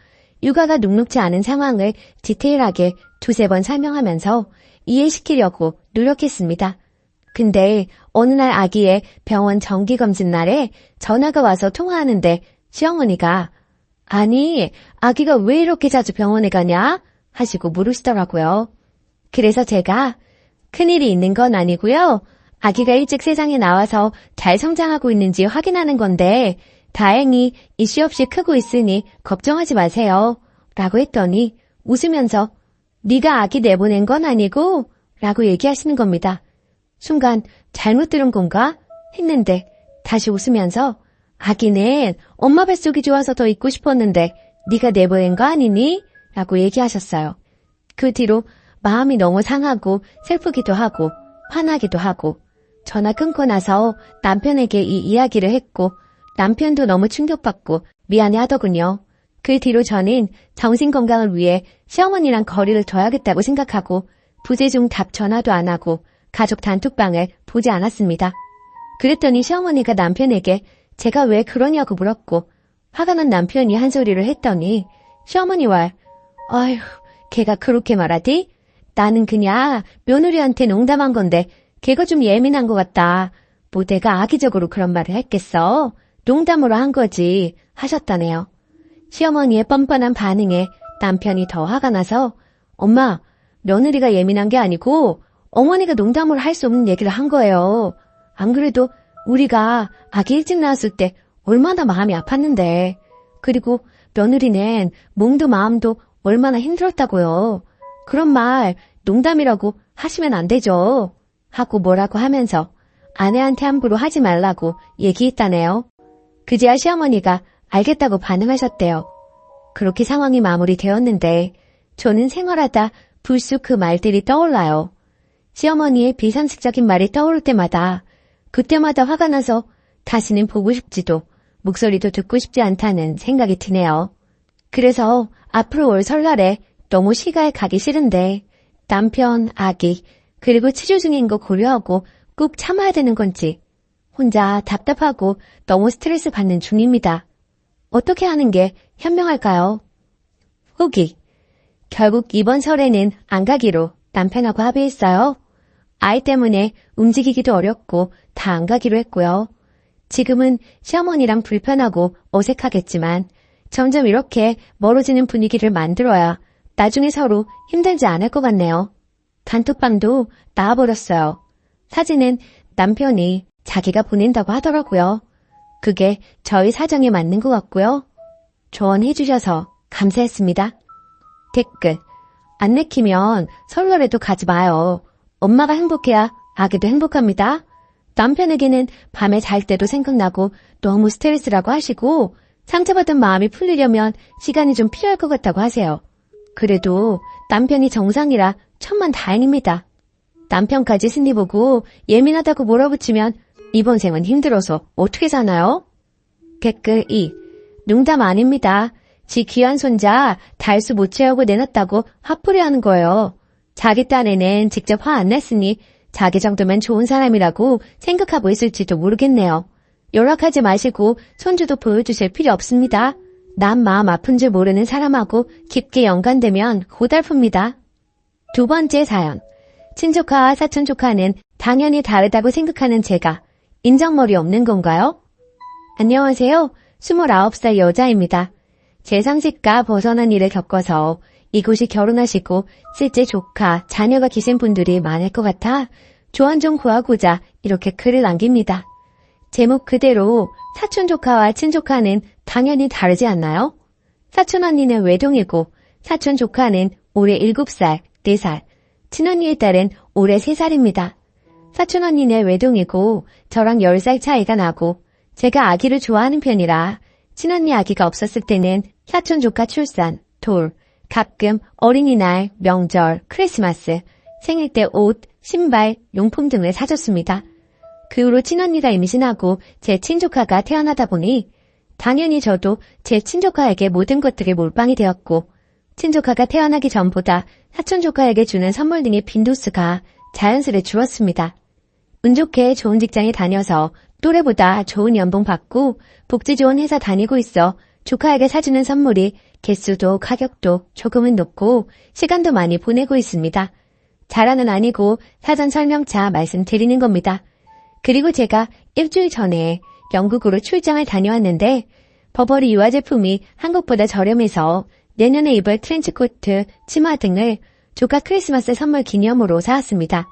육아가 녹록지 않은 상황을 디테일하게 두세 번 설명하면서 이해시키려고 노력했습니다. 근데 어느 날 아기의 병원 정기검진 날에 전화가 와서 통화하는데 시어머니가 아니, 아기가 왜 이렇게 자주 병원에 가냐? 하시고 물으시더라고요. 그래서 제가 큰일이 있는 건 아니고요. 아기가 일찍 세상에 나와서 잘 성장하고 있는지 확인하는 건데 다행히 이슈 없이 크고 있으니 걱정하지 마세요. 라고 했더니 웃으면서 네가 아기 내보낸 건 아니고? 라고 얘기하시는 겁니다. 순간 잘못 들은 건가? 했는데 다시 웃으면서 아기는 엄마 뱃속이 좋아서 더 있고 싶었는데 네가 내보낸 거 아니니? 라고 얘기하셨어요. 그 뒤로 마음이 너무 상하고 슬프기도 하고 화나기도 하고 전화 끊고 나서 남편에게 이 이야기를 했고 남편도 너무 충격받고 미안해 하더군요. 그 뒤로 저는 정신건강을 위해 시어머니랑 거리를 둬야겠다고 생각하고 부재중 답 전화도 안 하고 가족 단톡방을 보지 않았습니다. 그랬더니 시어머니가 남편에게 제가 왜 그러냐고 물었고 화가 난 남편이 한 소리를 했더니 시어머니와 아휴 걔가 그렇게 말하디? 나는 그냥 며느리한테 농담한 건데 걔가 좀 예민한 것 같다. 뭐 내가 악의적으로 그런 말을 했겠어? 농담으로 한 거지 하셨다네요. 시어머니의 뻔뻔한 반응에 남편이 더 화가 나서 엄마, 며느리가 예민한 게 아니고 어머니가 농담으로 할 수 없는 얘기를 한 거예요. 안 그래도 우리가 아기 일찍 낳았을 때 얼마나 마음이 아팠는데. 그리고 며느리는 몸도 마음도 얼마나 힘들었다고요. 그런 말 농담이라고 하시면 안 되죠. 하고 뭐라고 하면서 아내한테 함부로 하지 말라고 얘기했다네요. 그제야 시어머니가 알겠다고 반응하셨대요. 그렇게 상황이 마무리되었는데 저는 생활하다 불쑥 그 말들이 떠올라요. 시어머니의 비상식적인 말이 떠오를 때마다 그때마다 화가 나서 다시는 보고 싶지도 목소리도 듣고 싶지 않다는 생각이 드네요. 그래서 앞으로 올 설날에 너무 시가에 가기 싫은데 남편, 아기, 그리고 치료 중인 거 고려하고 꼭 참아야 되는 건지 혼자 답답하고 너무 스트레스 받는 중입니다. 어떻게 하는 게 현명할까요? 후기. 결국 이번 설에는 안 가기로 남편하고 합의했어요. 아이 때문에 움직이기도 어렵고 다 안 가기로 했고요. 지금은 시어머니랑 불편하고 어색하겠지만 점점 이렇게 멀어지는 분위기를 만들어야 나중에 서로 힘들지 않을 것 같네요. 단톡방도 나와버렸어요. 사진은 남편이 자기가 보낸다고 하더라고요. 그게 저희 사정에 맞는 것 같고요. 조언해주셔서 감사했습니다. 댓글. 안 내키면 설날에도 가지 마요. 엄마가 행복해야 아기도 행복합니다. 남편에게는 밤에 잘 때도 생각나고 너무 스트레스라고 하시고 상처받은 마음이 풀리려면 시간이 좀 필요할 것 같다고 하세요. 그래도 남편이 정상이라 천만 다행입니다. 남편까지 승리 보고 예민하다고 몰아붙이면 이번 생은 힘들어서 어떻게 사나요? 댓글 2. 농담 아닙니다. 지 귀한 손자 달수 못 채우고 내놨다고 화풀이하는 거예요. 자기 딴에는 직접 화 안 냈으니 자기 정도면 좋은 사람이라고 생각하고 있을지도 모르겠네요. 연락하지 마시고 손주도 보여주실 필요 없습니다. 남 마음 아픈 줄 모르는 사람하고 깊게 연관되면 고달픕니다. 두 번째 사연. 친조카와 사촌조카는 당연히 다르다고 생각하는 제가 인정머리 없는 건가요? 안녕하세요. 29살 여자입니다. 제 상식과 벗어난 일을 겪어서 이곳이 결혼하시고 실제 조카, 자녀가 계신 분들이 많을 것 같아 조언 좀 구하고자 이렇게 글을 남깁니다. 제목 그대로 사촌조카와 친조카는 당연히 다르지 않나요? 사촌언니는 외동이고 사촌조카는 올해 7살, 4살, 친언니의 딸은 올해 3살입니다. 사촌언니는 외동이고 저랑 10살 차이가 나고 제가 아기를 좋아하는 편이라 친언니 아기가 없었을 때는 사촌조카 출산, 돌, 가끔 어린이날, 명절, 크리스마스, 생일 때 옷, 신발, 용품 등을 사줬습니다. 그 후로 친언니가 임신하고 제 친조카가 태어나다 보니 당연히 저도 제 친조카에게 모든 것들이 몰빵이 되었고 친조카가 태어나기 전보다 사촌조카에게 주는 선물 등의 빈도수가 자연스레 줄었습니다. 운 좋게 좋은 직장에 다녀서 또래보다 좋은 연봉 받고 복지 좋은 회사 다니고 있어 조카에게 사주는 선물이 개수도 가격도 조금은 높고 시간도 많이 보내고 있습니다. 자랑은 아니고 사전 설명차 말씀드리는 겁니다. 그리고 제가 일주일 전에 영국으로 출장을 다녀왔는데 버버리 유아 제품이 한국보다 저렴해서 내년에 입을 트렌치코트, 치마 등을 조카 크리스마스 선물 기념으로 사왔습니다.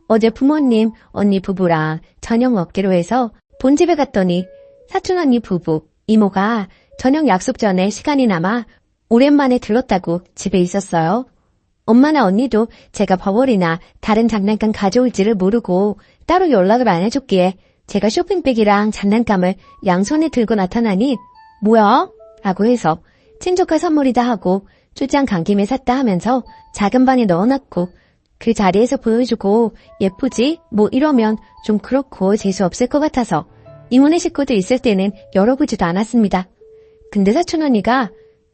어제 부모님, 언니 부부랑 저녁 먹기로 해서 본집에 갔더니 사촌 언니 부부, 이모가 저녁 약속 전에 시간이 남아 오랜만에 들렀다고 집에 있었어요. 엄마나 언니도 제가 버버리나 다른 장난감 가져올지를 모르고 따로 연락을 안 해줬기에 제가 쇼핑백이랑 장난감을 양손에 들고 나타나니 뭐야? 라고 해서 친조카 선물이다 하고 출장 간 김에 샀다 하면서 작은 방에 넣어놨고 그 자리에서 보여주고 예쁘지? 뭐 이러면 좀 그렇고 재수없을 것 같아서 이모네 식구들 있을 때는 열어보지도 않았습니다. 근데 사촌 언니가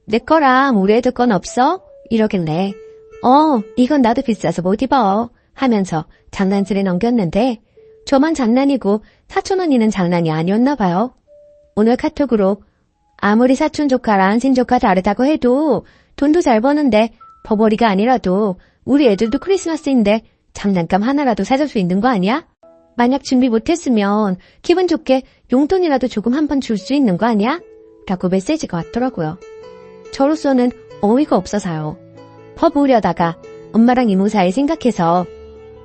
내 거랑 우리 애들 건 없어? 이러길래 이건 나도 비싸서 못 입어 하면서 장난질에 넘겼는데 저만 장난이고 사촌 언니는 장난이 아니었나 봐요. 오늘 카톡으로 아무리 사촌 조카랑 친조카 다르다고 해도 돈도 잘 버는데 버버리가 아니라도 우리 애들도 크리스마스인데 장난감 하나라도 사줄 수 있는 거 아니야? 만약 준비 못했으면 기분 좋게 용돈이라도 조금 한 번 줄 수 있는 거 아니야? 라고 메시지가 왔더라고요. 저로서는 어이가 없어서요. 퍼부으려다가 엄마랑 이모 사이 생각해서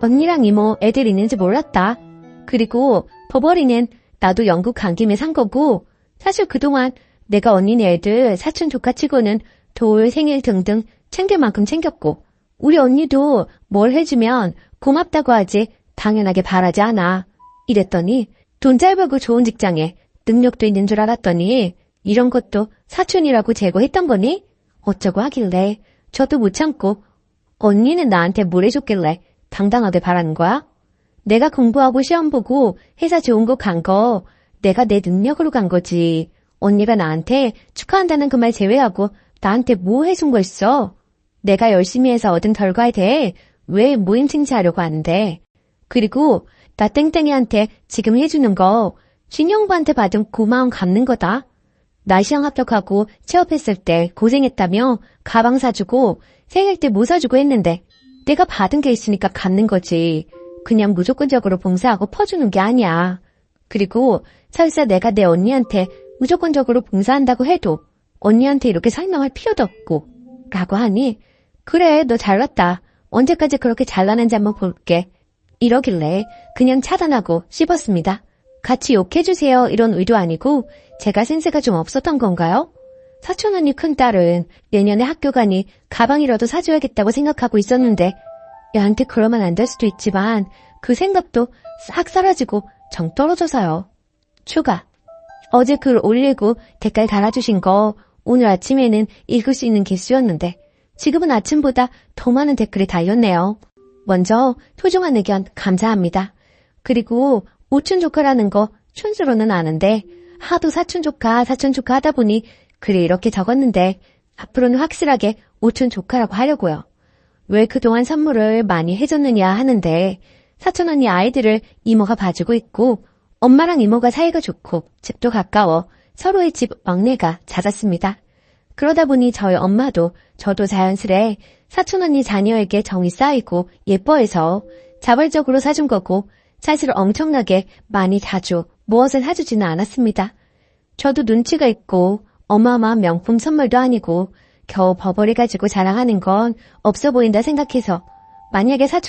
언니랑 이모 애들 있는지 몰랐다. 그리고 버버리는 나도 영국 간 김에 산 거고 사실 그동안 내가 언니네 애들 사촌 조카 치고는 돌, 생일 등등 챙길 만큼 챙겼고 우리 언니도 뭘 해주면 고맙다고 하지 당연하게 바라지 않아. 이랬더니 돈 잘 벌고 좋은 직장에 능력도 있는 줄 알았더니 이런 것도 사촌이라고 제거했던 거니? 어쩌고 하길래 저도 못 참고 언니는 나한테 뭘 해줬길래 당당하게 바라는 거야? 내가 공부하고 시험 보고 회사 좋은 곳 간 거 내가 내 능력으로 간 거지. 언니가 나한테 축하한다는 그 말 제외하고 나한테 뭐 해준 거 있어? 내가 열심히 해서 얻은 결과에 대해 왜 모임 칭찬하려고 하는데. 그리고 나 땡땡이한테 지금 해주는 거 진영부한테 받은 고마움 갚는 거다. 나 시험 합격하고 취업했을 때 고생했다며 가방 사주고 생일 때 뭐 사주고 했는데 내가 받은 게 있으니까 갚는 거지. 그냥 무조건적으로 봉사하고 퍼주는 게 아니야. 그리고 설사 내가 내 언니한테 무조건적으로 봉사한다고 해도 언니한테 이렇게 설명할 필요도 없고 라고 하니 그래 너 잘났다. 언제까지 그렇게 잘나는지 한번 볼게. 이러길래 그냥 차단하고 씹었습니다. 같이 욕해주세요 이런 의도 아니고 제가 센스가 좀 없었던 건가요? 사촌 언니 큰딸은 내년에 학교 가니 가방이라도 사줘야겠다고 생각하고 있었는데 얘한테 그러면 안 될 수도 있지만 그 생각도 싹 사라지고 정 떨어져서요. 추가. 어제 글 올리고 댓글 달아주신 거 오늘 아침에는 읽을 수 있는 개수였는데 지금은 아침보다 더 많은 댓글이 달렸네요. 먼저 소중한 의견 감사합니다. 그리고 오촌 조카라는 거 촌스로는 아는데 하도 사촌 조카 하다 보니 글을 이렇게 적었는데 앞으로는 확실하게 오촌 조카라고 하려고요. 왜 그동안 선물을 많이 해줬느냐 하는데 사촌 언니 아이들을 이모가 봐주고 있고 엄마랑 이모가 사이가 좋고 집도 가까워 서로의 집 막내가 잦았습니다. 그러다 보니 저희 엄마도 저도 자연스레 사촌 언니 자녀에게 정이 쌓이고 예뻐해서 자발적으로 사준 거고 사실 엄청나게 많이 자주 무엇을 사주지는 않았습니다. 저도 눈치가 있고 어마어마한 명품 선물도 아니고 겨우 버버리 가지고 자랑하는 건 없어 보인다 생각해서 만약에 사촌